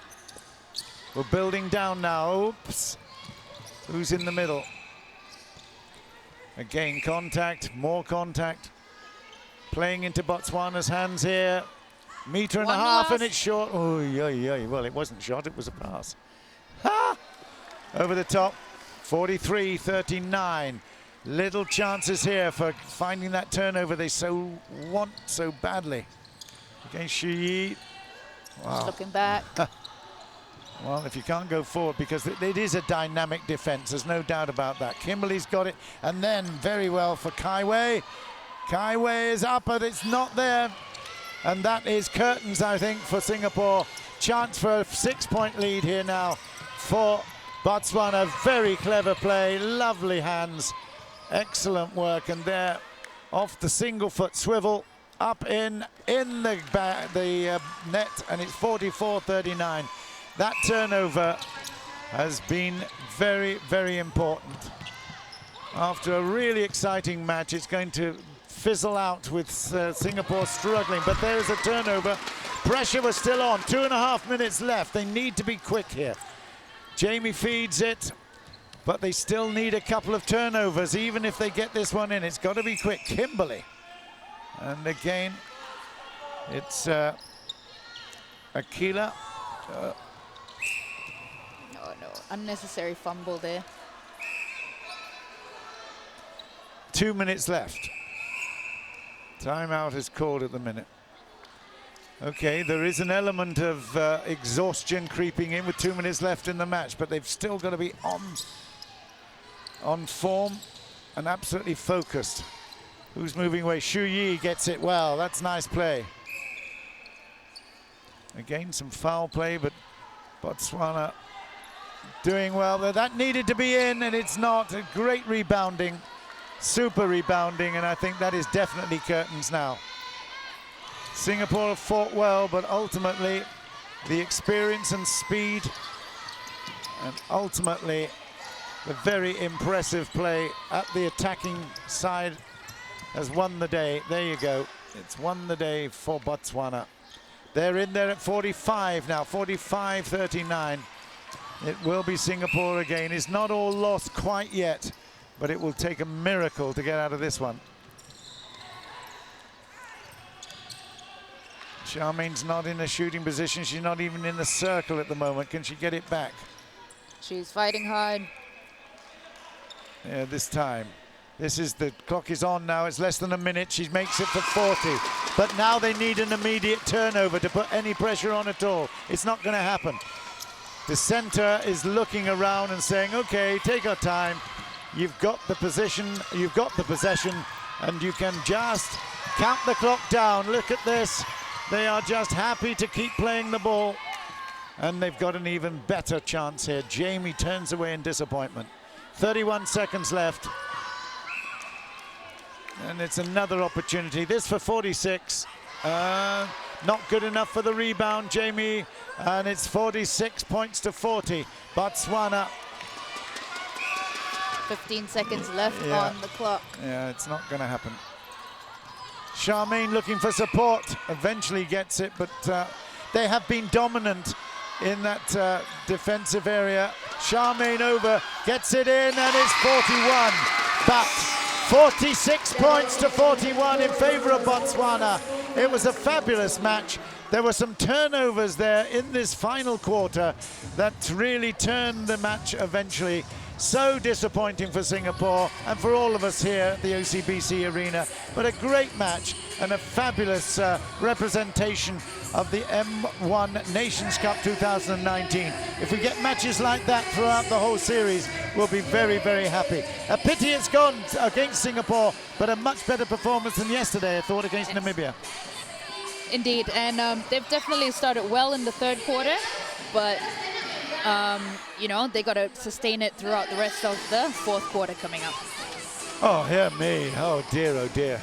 We're building down now, oops. Who's in the middle? Again, contact, more contact. Playing into Botswana's hands here. Metre and a half and it's short. Oh, yeah. Well, it wasn't short, it was a pass. Ha! Over the top, 43-39. Little chances here for finding that turnover they so want so badly. Against Shi. Wow. Looking back. Well, if you can't go forward, because it is a dynamic defense, there's no doubt about that. Kimberly's got it, and then very well for Kai Wei. Kai Wei is up, but it's not there. And that is curtains, I think, for Singapore. Chance for a 6-point lead here now for Botswana. Very clever play, lovely hands, excellent work, and there off the single foot swivel, up in the net, and it's 44-39. That turnover has been very, very important. After a really exciting match, it's going to fizzle out with Singapore struggling, but there is a turnover. Pressure was still on, 2.5 minutes left. They need to be quick here. Jamie feeds it, but they still need a couple of turnovers, even if they get this one in. It's got to be quick. Kimberly. And again, it's Akila. No, unnecessary fumble there. 2 minutes left. Timeout is called at the minute. Okay, there is an element of exhaustion creeping in with 2 minutes left in the match, but they've still got to be on form and absolutely focused. Who's moving away? Shu Yi gets it well. That's nice play. Again, some foul play, but Botswana doing well there. That needed to be in, and it's not. A great rebounding, super rebounding, and I think that is definitely curtains now. Singapore have fought well, but ultimately the experience and speed, and ultimately the very impressive play at the attacking side has won the day. There you go. It's won the day for Botswana. They're in there at 45 now, 45-39. It will be Singapore again. It's not all lost quite yet, but it will take a miracle to get out of this one. Charmaine's not in a shooting position. She's not even in the circle at the moment. Can she get it back? She's fighting hard. Yeah, this time. The clock is on now. It's less than a minute. She makes it for 40. But now they need an immediate turnover to put any pressure on at all. It's not going to happen. The center is looking around and saying, okay, take our time. You've got the position, you've got the possession, and you can just count the clock down. Look at this. They are just happy to keep playing the ball. And they've got an even better chance here. Jamie turns away in disappointment. 31 seconds left. And it's another opportunity. This for 46. Not good enough for the rebound, Jamie. And it's 46 points to 40. Botswana. 15 seconds left Yeah. on the clock. Yeah, it's not going to happen. Charmaine looking for support. Eventually gets it, but they have been dominant in that defensive area. Charmaine over, gets it in, and it's 41. But 46 points to 41 in favor of Botswana. It was a fabulous match. There were some turnovers there in this final quarter that really turned the match eventually. So disappointing for Singapore and for all of us here at the OCBC Arena, but a great match and a fabulous representation of the M1 Nations Cup 2019. If we get matches like that throughout the whole series, we'll be very, very happy. A pity it's gone against Singapore, but a much better performance than yesterday, I thought, against Namibia. Indeed, and they've definitely started well in the third quarter, but you know, they got to sustain it throughout the rest of the fourth quarter coming up. Oh, hear me. Oh dear.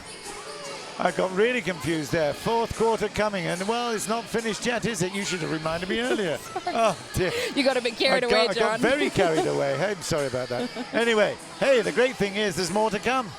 I got really confused there. Fourth quarter coming, and well, it's not finished yet, is it? You should have reminded me earlier. Oh dear. You got a bit carried away, John. I got very carried away. Hey, I'm sorry about that. Anyway, hey, the great thing is there's more to come.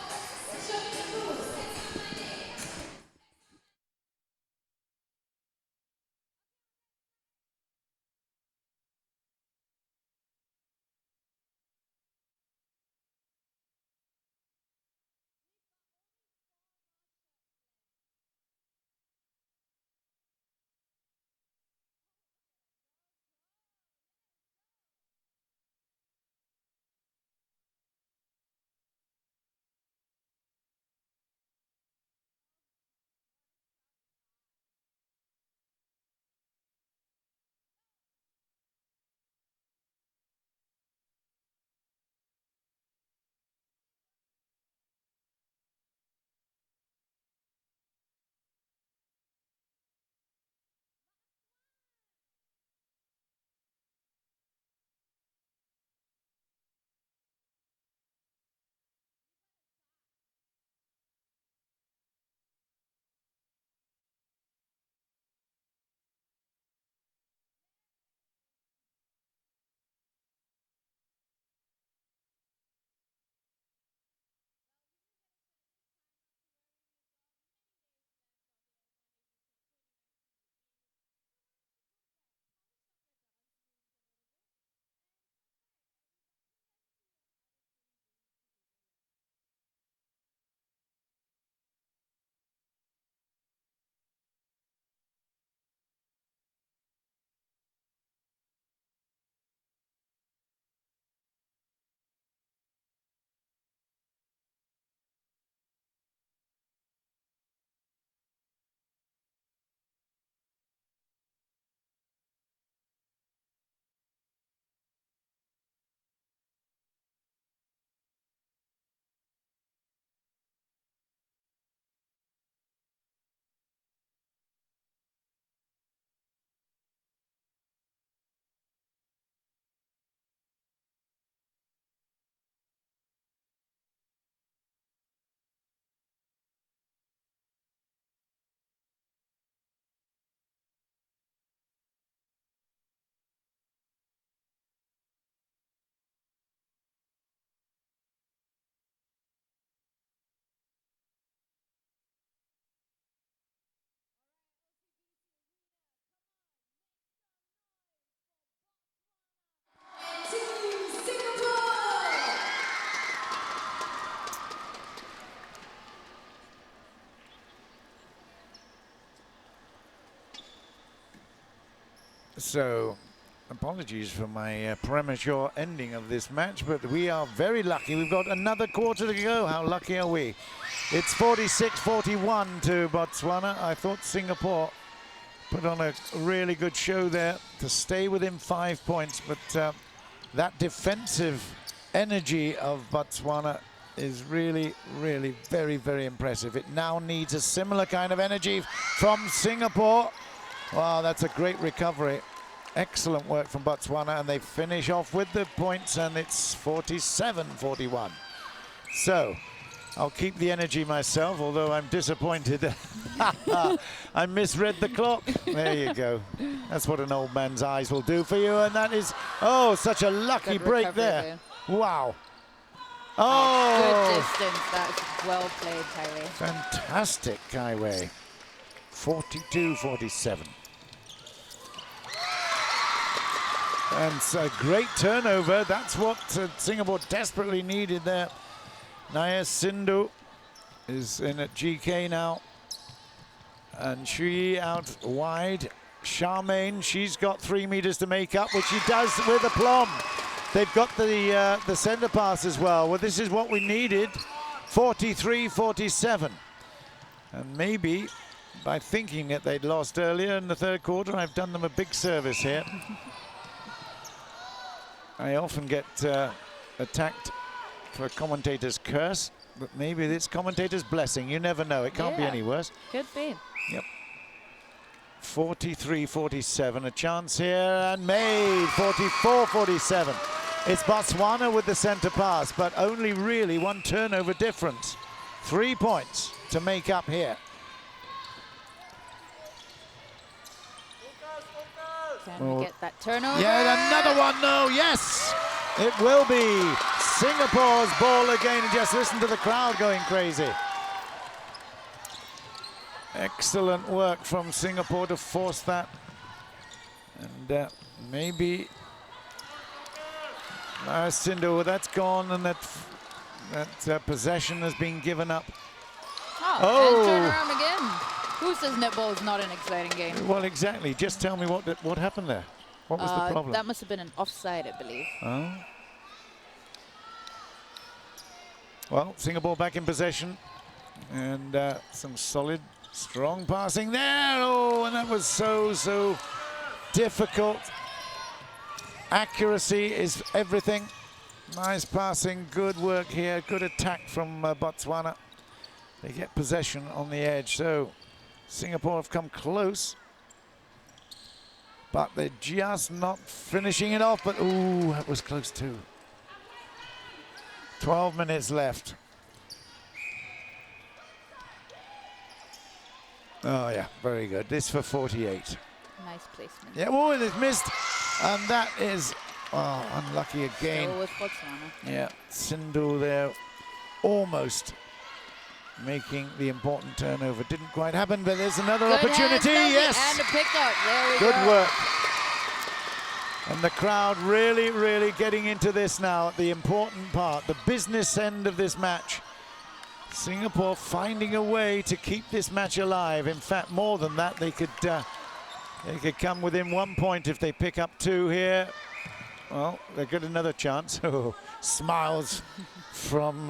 So, apologies for my premature ending of this match, but we are very lucky. We've got another quarter to go. How lucky are we? It's 46-41 to Botswana. I thought Singapore put on a really good show there to stay within 5 points, but that defensive energy of Botswana is really, really very, very impressive. It now needs a similar kind of energy from Singapore. Wow, that's a great recovery. Excellent work from Botswana, and they finish off with the points, and it's 47-41. So, I'll keep the energy myself, although I'm disappointed. I misread the clock. There you go. That's what an old man's eyes will do for you, and that is, oh, such a lucky Good break recovery there. Wow. Oh, Good distance. That's well played, Kaiwei. fantastic, Kaiwei. 42-47. And it's a great turnover. That's what Singapore desperately needed there. Naya Sindhu is in at GK now. And she out wide. Charmaine, she's got 3 meters to make up, which she does with aplomb. They've got the center pass as well. Well, this is what we needed. 43-47. And maybe by thinking that they'd lost earlier in the third quarter, I've done them a big service here. I often get attacked for a commentator's curse, but maybe it's commentator's blessing. You never know. It can't be any worse. Could be. Yep. 43-47. A chance here and made. 44-47. It's Botswana with the center pass, but only really 1 turnover difference. 3 points to make up here. Can we get that turnover? Yeah, another one, no, yes! It will be Singapore's ball again, and just listen to the crowd going crazy. Excellent work from Singapore to force that. And maybe Sindhu, that's gone, and that possession has been given up. Oh, and turn around again. Who says netball is not an exciting game? Well, exactly. Just tell me what happened there. What was the problem? That must have been an offside, I believe. Oh. Well, Singapore back in possession, and some solid, strong passing there. Oh, and that was so difficult. Accuracy is everything. Nice passing, good work here, good attack from Botswana. They get possession on the edge, so Singapore have come close, but they're just not finishing it off. But ooh, that was close too. 12 minutes left. Oh yeah, very good. This for 48. Nice placement. Yeah, oh, it's missed, and that is unlucky again. Still with Botswana. Yeah, Sindhu there, almost making the important turnover. Didn't quite happen, but there's another opportunity. Yes, and a pickup. There we go. Good work. And the crowd really getting into this now, the important part, the business end of this match. Singapore finding a way to keep this match alive. In fact, more than that, they could come within 1 point if they pick up 2 here. Well, they get another chance. Oh, smiles from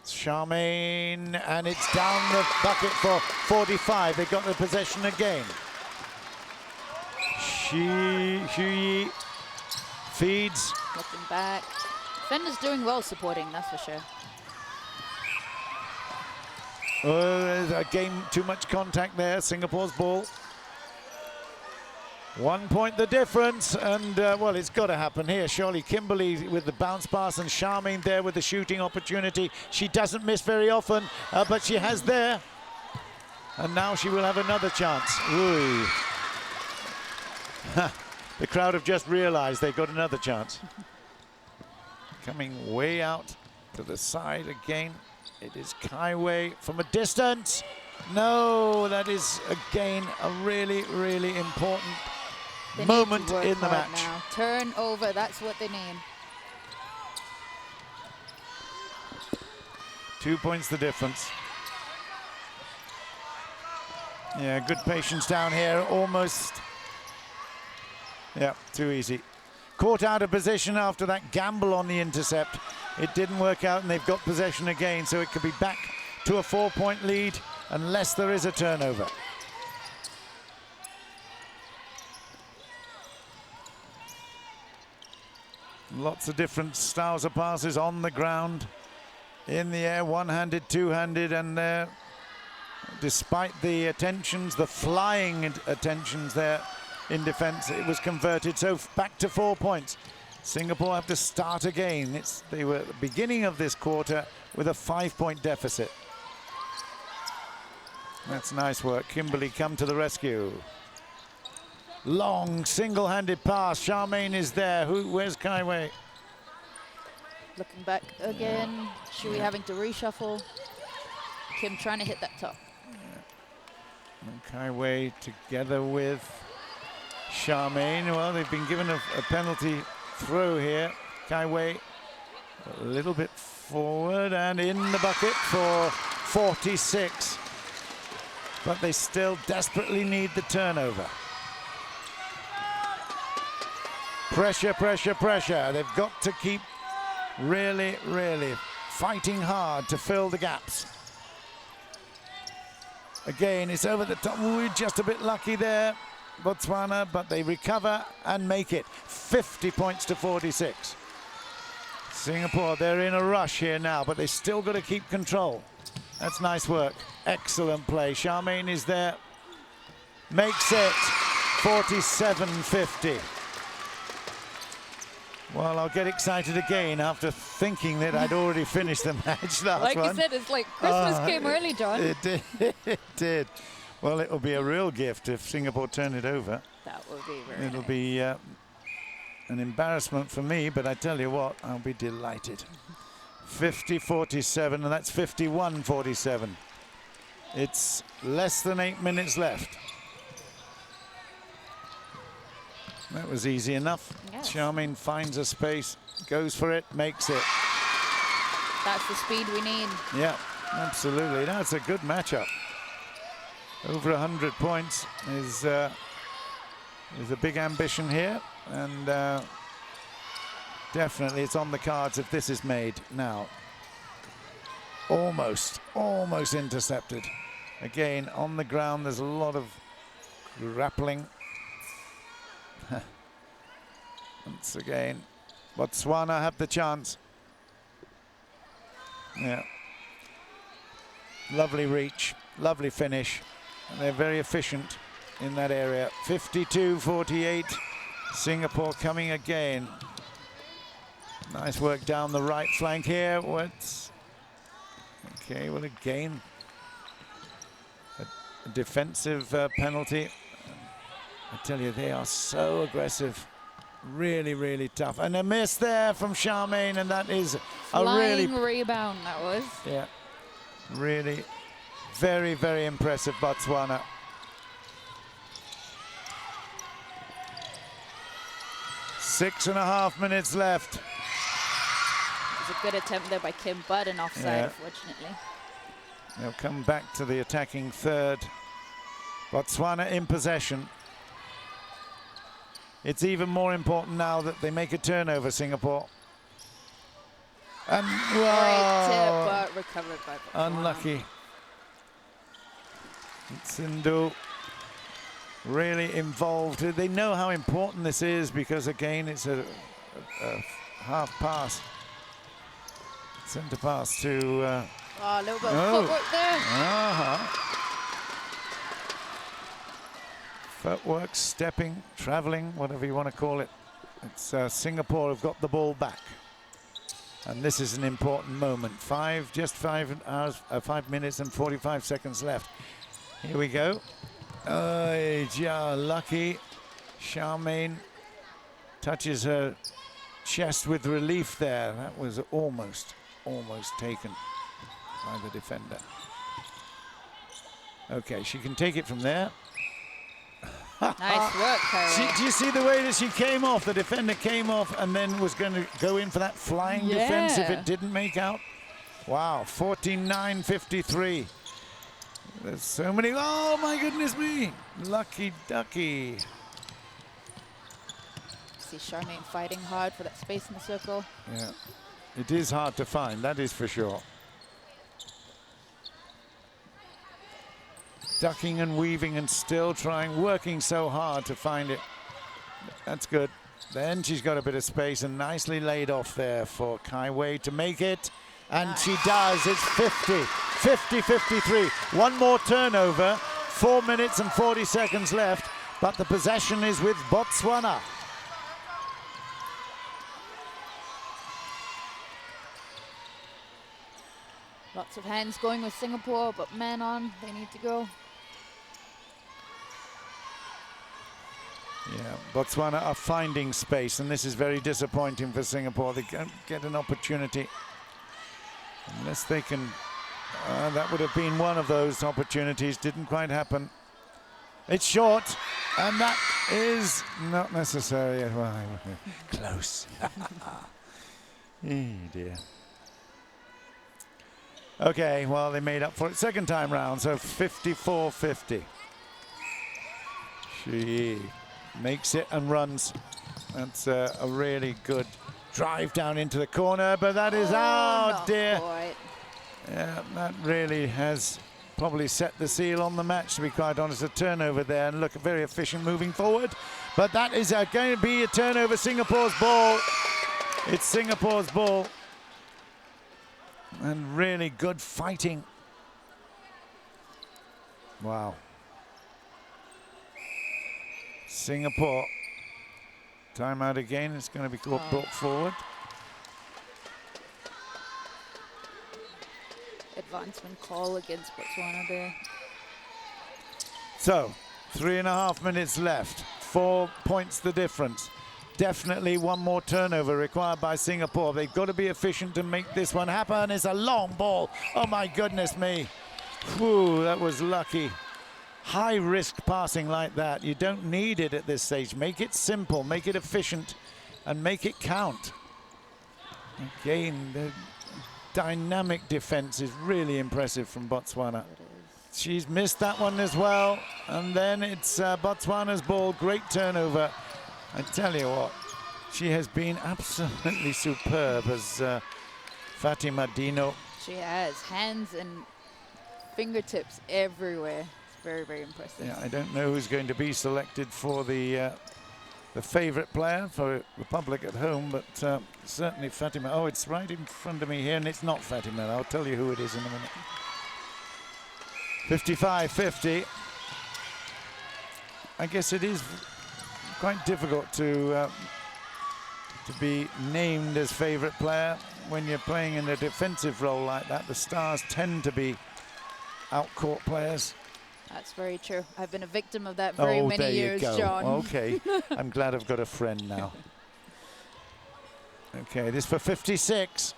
Charmaine, and it's down the bucket for 45. They got the possession again. Xu feeds. Looking back. Defender's doing well supporting, that's for sure. Again, too much contact there. Singapore's ball. 1 point the difference, and well, it's got to happen here. Surely Kimberly with the bounce pass, and Charmaine there with the shooting opportunity. She doesn't miss very often, but she has there. And now she will have another chance. Ooh. The crowd have just realized they've got another chance. Coming way out to the side again. It is Kaiwei from a distance. No, that is again a really important moment in the match. Now. Turnover, that's what they need. 2 points the difference. Yeah, good patience down here, almost. Yeah, too easy. Caught out of position after that gamble on the intercept. It didn't work out, and they've got possession again, so it could be back to a 4-point lead unless there is a turnover. Lots of different styles of passes on the ground, in the air, one-handed, two-handed, and despite the attentions, the flying attentions there in defense, it was converted. So back to 4 points. Singapore have to start again. They were at the beginning of this quarter with a 5-point deficit. That's nice work. Kimberly come to the rescue. Long single-handed pass. Charmaine is there. Where's Kai Wei? Looking back again. Shui having to reshuffle. Kim trying to hit that top. And Kai Wei together with Charmaine. Well, they've been given a penalty throw here. Kai Wei a little bit forward and in the bucket for 46. But they still desperately need the turnover. Pressure, pressure, pressure. They've got to keep really, really fighting hard to fill the gaps. Again, it's over the top. We're just a bit lucky there, Botswana, but they recover and make it. 50 points to 46. Singapore, they're in a rush here now, but they still got to keep control. That's nice work. Excellent play. Charmaine is there. Makes it 47-50. Well, I'll get excited again after thinking that I'd already finished the match last Like one. you said, it's like Christmas came early, John. It did. It did. Well, it'll be a real gift if Singapore turn it over. That will be very It'll nice. be an embarrassment for me, but I tell you what, I'll be delighted. 50-47, and that's 51-47. It's less than 8 minutes left. That was easy enough. Yes. Charmaine finds a space, goes for it, makes it. That's the speed we need. Yeah, absolutely. That's a good matchup. Over 100 points is a big ambition here, and definitely it's on the cards if this is made now. Almost intercepted. Again, on the ground, there's a lot of grappling. Once again, Botswana have the chance. Yeah. Lovely reach, lovely finish. And they're very efficient in that area. 52-48. Singapore coming again. Nice work down the right flank here. What's okay? Well, again, a defensive penalty. I tell you, they are so aggressive. Really, really tough. And a miss there from Charmaine, and that is a really Flying rebound, that was. yeah, really very, very impressive, Botswana. Six and a half minutes left. It was a good attempt there by Kim, but an offside, Yeah. unfortunately. They'll come back to the attacking third. Botswana in possession. It's even more important now that they make a turnover, Singapore. And Great tip, whoa, but recovered by Botswana. unlucky. Sindhu really involved. They know how important this is because, again, it's a half pass. Centre pass to... Oh, a little bit Oh. of footwork there. Footwork, stepping, travelling, whatever you want to call it. It's Singapore have got the ball back. And this is an important moment. 5 minutes and 45 seconds left. Here we go. Lucky. Charmaine touches her chest with relief there. That was almost taken by the defender. Okay, she can take it from there. Nice work, Kyrie. Do you see the way that she came off? The defender came off and then was going to go in for that flying defense if it didn't make out. Wow, 49-53. There's so many. Oh my goodness me! Lucky ducky. See Charmaine fighting hard for that space in the circle. Yeah, it is hard to find. That is for sure. Ducking and weaving and still trying, working so hard to find it. That's good. Then she's got a bit of space and nicely laid off there for Kai Wei to make it. And she does. It's 50-53. One more turnover. 4 minutes and 40 seconds left. But the possession is with Botswana. Lots of hands going with Singapore, but man on, they need to go. Yeah, Botswana are finding space, and this is very disappointing for Singapore. They can't get an opportunity unless they can. That would have been one of those opportunities. Didn't quite happen. It's short, and that is not necessary. Well, close. Oh dear. Okay, well, they made up for it second time round, so 54-50. She makes it and runs. That's a really good drive down into the corner, but that is out, dear. Quite. Yeah, that really has probably set the seal on the match, to be quite honest. A turnover there, and look, very efficient moving forward. But that is going to be a turnover, Singapore's ball. It's Singapore's ball. And really good fighting. Wow. Singapore. Timeout again. It's going to be brought forward. Advancement call against Botswana there. So, 3.5 minutes left. 4 points the difference. Definitely one more turnover required by Singapore. They've got to be efficient to make this one happen. It's a long ball. Oh my goodness me. Whew, that was lucky. High risk passing like that. You don't need it at this stage. Make it simple, make it efficient, and make it count. Again, the dynamic defense is really impressive from Botswana. She's missed that one as well. And then it's Botswana's ball. Great turnover. I tell you what, she has been absolutely superb as Fatima Dino. She has hands and fingertips everywhere. It's very, very impressive. Yeah, I don't know who's going to be selected for the favourite player for the public at home, but certainly Fatima. Oh, it's right in front of me here, and it's not Fatima. I'll tell you who it is in a minute. 55-50. I guess it is quite difficult to be named as favourite player when you're playing in a defensive role like that. The stars tend to be out-court players. That's very true. I've been a victim of that very many years, John. Okay, I'm glad I've got a friend now. Okay, this for 56.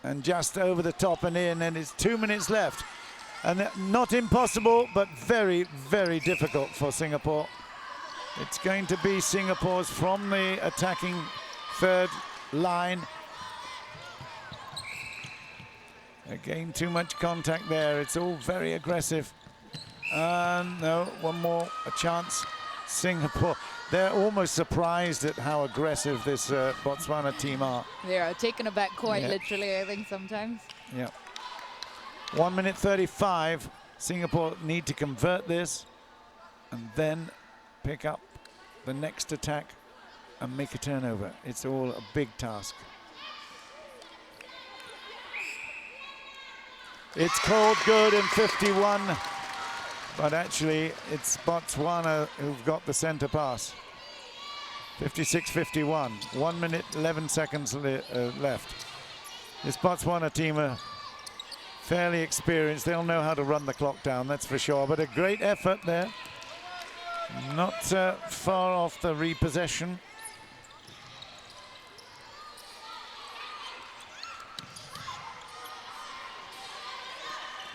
And just over the top and in, and it's 2 minutes left. And not impossible, but very, very difficult for Singapore. It's going to be Singapore's from the attacking third line. Again, too much contact there. It's all very aggressive. No, one more, a chance. Singapore, they're almost surprised at how aggressive this Botswana team are. They are taken aback quite literally, I think, sometimes. Yeah. 1 minute 35. Singapore need to convert this and then pick up the next attack and make a turnover. It's all a big task. It's called good in 51, but actually it's Botswana who've got the center pass. 56-51, 1 minute 11 seconds left. This Botswana team are fairly experienced. They'll know how to run the clock down, that's for sure, but a great effort there. Not far off the repossession.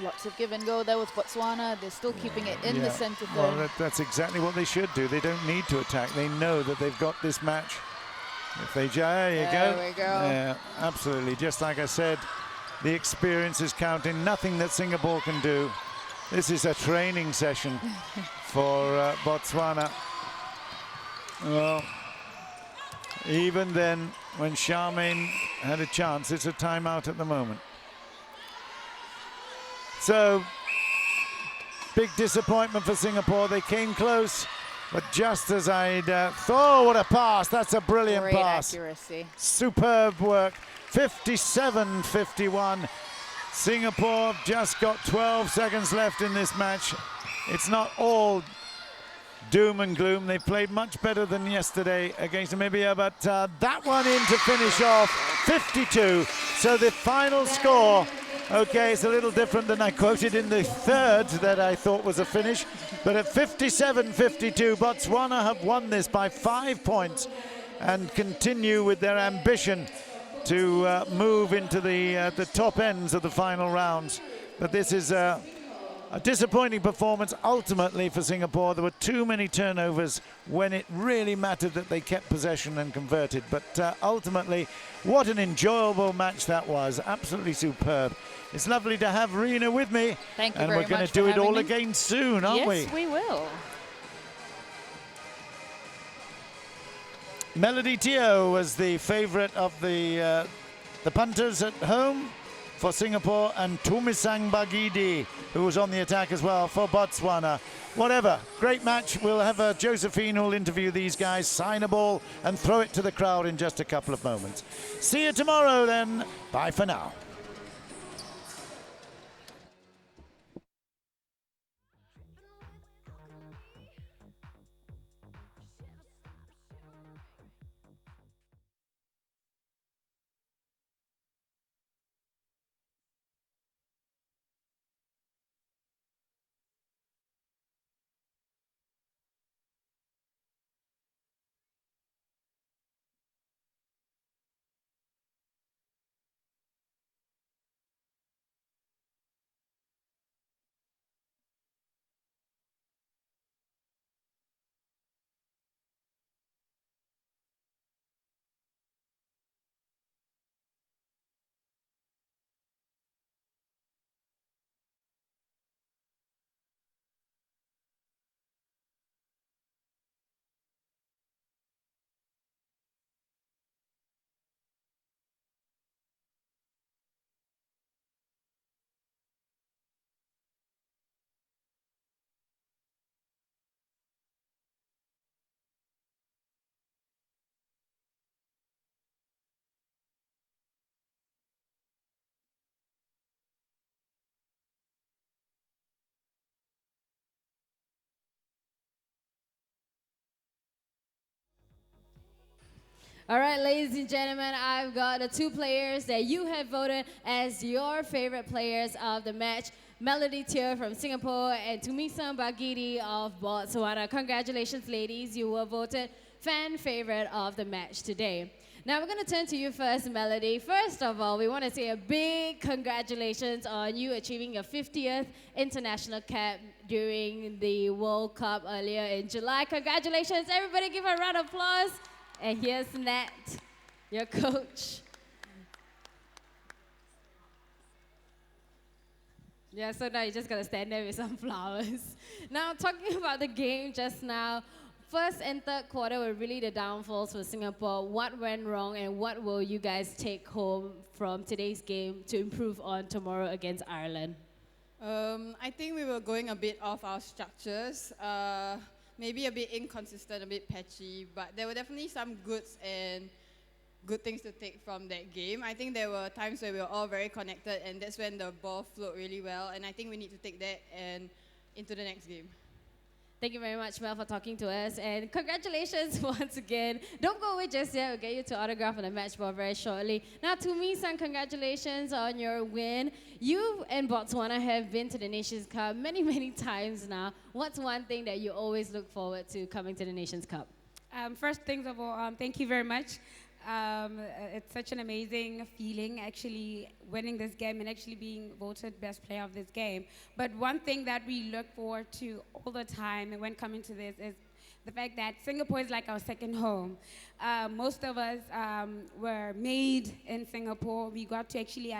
Lots of give and go there with Botswana. They're still keeping it in the center third. Well, that's exactly what they should do. They don't need to attack. They know that they've got this match. If they, there you go. There we go. Yeah, absolutely. Just like I said, the experience is counting. Nothing that Singapore can do. This is a training session for Botswana. Well, even then, when Charmaine had a chance, it's a timeout at the moment. So, big disappointment for Singapore. They came close, but just as I'd thought, what a pass. That's a brilliant Great pass. accuracy. Superb work. 57-51. Singapore just got 12 seconds left in this match. It's not all doom and gloom. They played much better than yesterday against Namibia, but that one in to finish off 52. So the final score Okay, it's a little different than I quoted in the third that I thought was a finish. But at 57-52, Botswana have won this by 5 points and continue with their ambition to move into the top ends of the final rounds. But this is a disappointing performance ultimately for Singapore. There were too many turnovers when it really mattered that they kept possession and converted. But ultimately, what an enjoyable match that was. Absolutely superb. It's lovely to have Rena with me. Thank you and very we're going much to do for it all having me. again soon, aren't we? Yes, we will. Melody Teo was the favourite of the punters at home for Singapore, and Tumisang Bagidi, who was on the attack as well for Botswana. Whatever, great match. We'll have Josephine who'll interview these guys, sign a ball and throw it to the crowd in just a couple of moments. See you tomorrow then. Bye for now. All right, ladies and gentlemen, I've got the two players that you have voted as your favorite players of the match. Melody Teo from Singapore and Tumisang Bagidi of Botswana. Congratulations, ladies. You were voted fan favorite of the match today. Now we're going to turn to you first, Melody. First of all, we want to say a big congratulations on you achieving your 50th international cap during the World Cup earlier in July. Congratulations. Everybody give a round of applause. And here's Nat, your coach. Yeah, so now you're just gonna stand there with some flowers. Now, talking about the game just now, first and third quarter were really the downfalls for Singapore. What went wrong and what will you guys take home from today's game to improve on tomorrow against Ireland? I think we were going a bit off our structures. Maybe a bit inconsistent, a bit patchy, but there were definitely some goods and good things to take from that game. I think there were times where we were all very connected, and that's when the ball flowed really well, and I think we need to take that and into the next game. Thank you very much, Mel, for talking to us. And congratulations once again. Don't go away just yet. We'll get you to autograph on the match ball very shortly. Now, to me, son, congratulations on your win. You and Botswana have been to the Nations Cup many, many times now. What's one thing that you always look forward to coming to the Nations Cup? First things of all, thank you very much. It's such an amazing feeling actually winning this game and actually being voted best player of this game. But one thing that we look forward to all the time when coming to this is the fact that Singapore is like our second home. Most of us were made in Singapore. We got to actually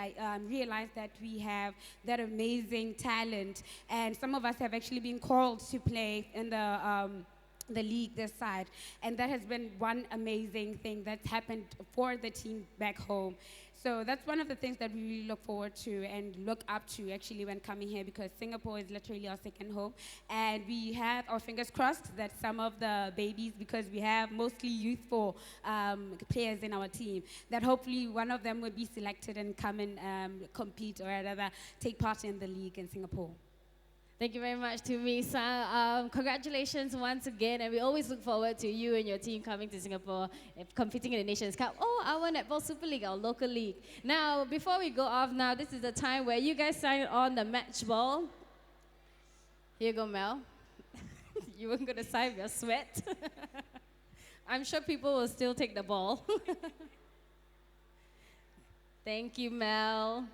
realize that we have that amazing talent, and some of us have actually been called to play in the league this side, and that has been one amazing thing that's happened for the team back home. So that's one of the things that we really look forward to and look up to actually when coming here, because Singapore is literally our second home, and we have our fingers crossed that some of the babies, because we have mostly youthful players in our team, that hopefully one of them will be selected and come and compete or rather take part in the league in Singapore. Thank you very much to Misa. Congratulations once again, and we always look forward to you and your team coming to Singapore and competing in the Nations Cup or our Netball Super League, our local league. Now, before we go off now, this is the time where you guys sign on the match ball. Here you go, Mel. You weren't going to sign your sweat. I'm sure people will still take the ball. Thank you, Mel.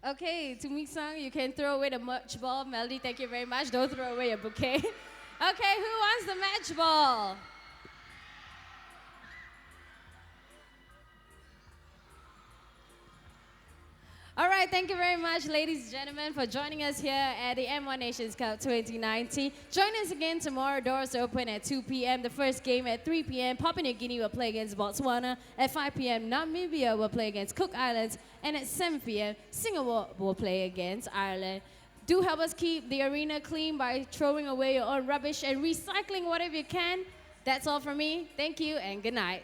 Okay, to Mik-sang, you can throw away the match ball. Melody, thank you very much. Don't throw away your bouquet. Okay, who wants the match ball? All right, thank you very much, ladies and gentlemen, for joining us here at the M1 Nations Cup 2019. Join us again tomorrow. Doors open at 2 p.m. The first game at 3 p.m. Papua New Guinea will play against Botswana. At 5 p.m., Namibia will play against Cook Islands. And at 7 p.m., Singapore will play against Ireland. Do help us keep the arena clean by throwing away your own rubbish and recycling whatever you can. That's all from me. Thank you and good night.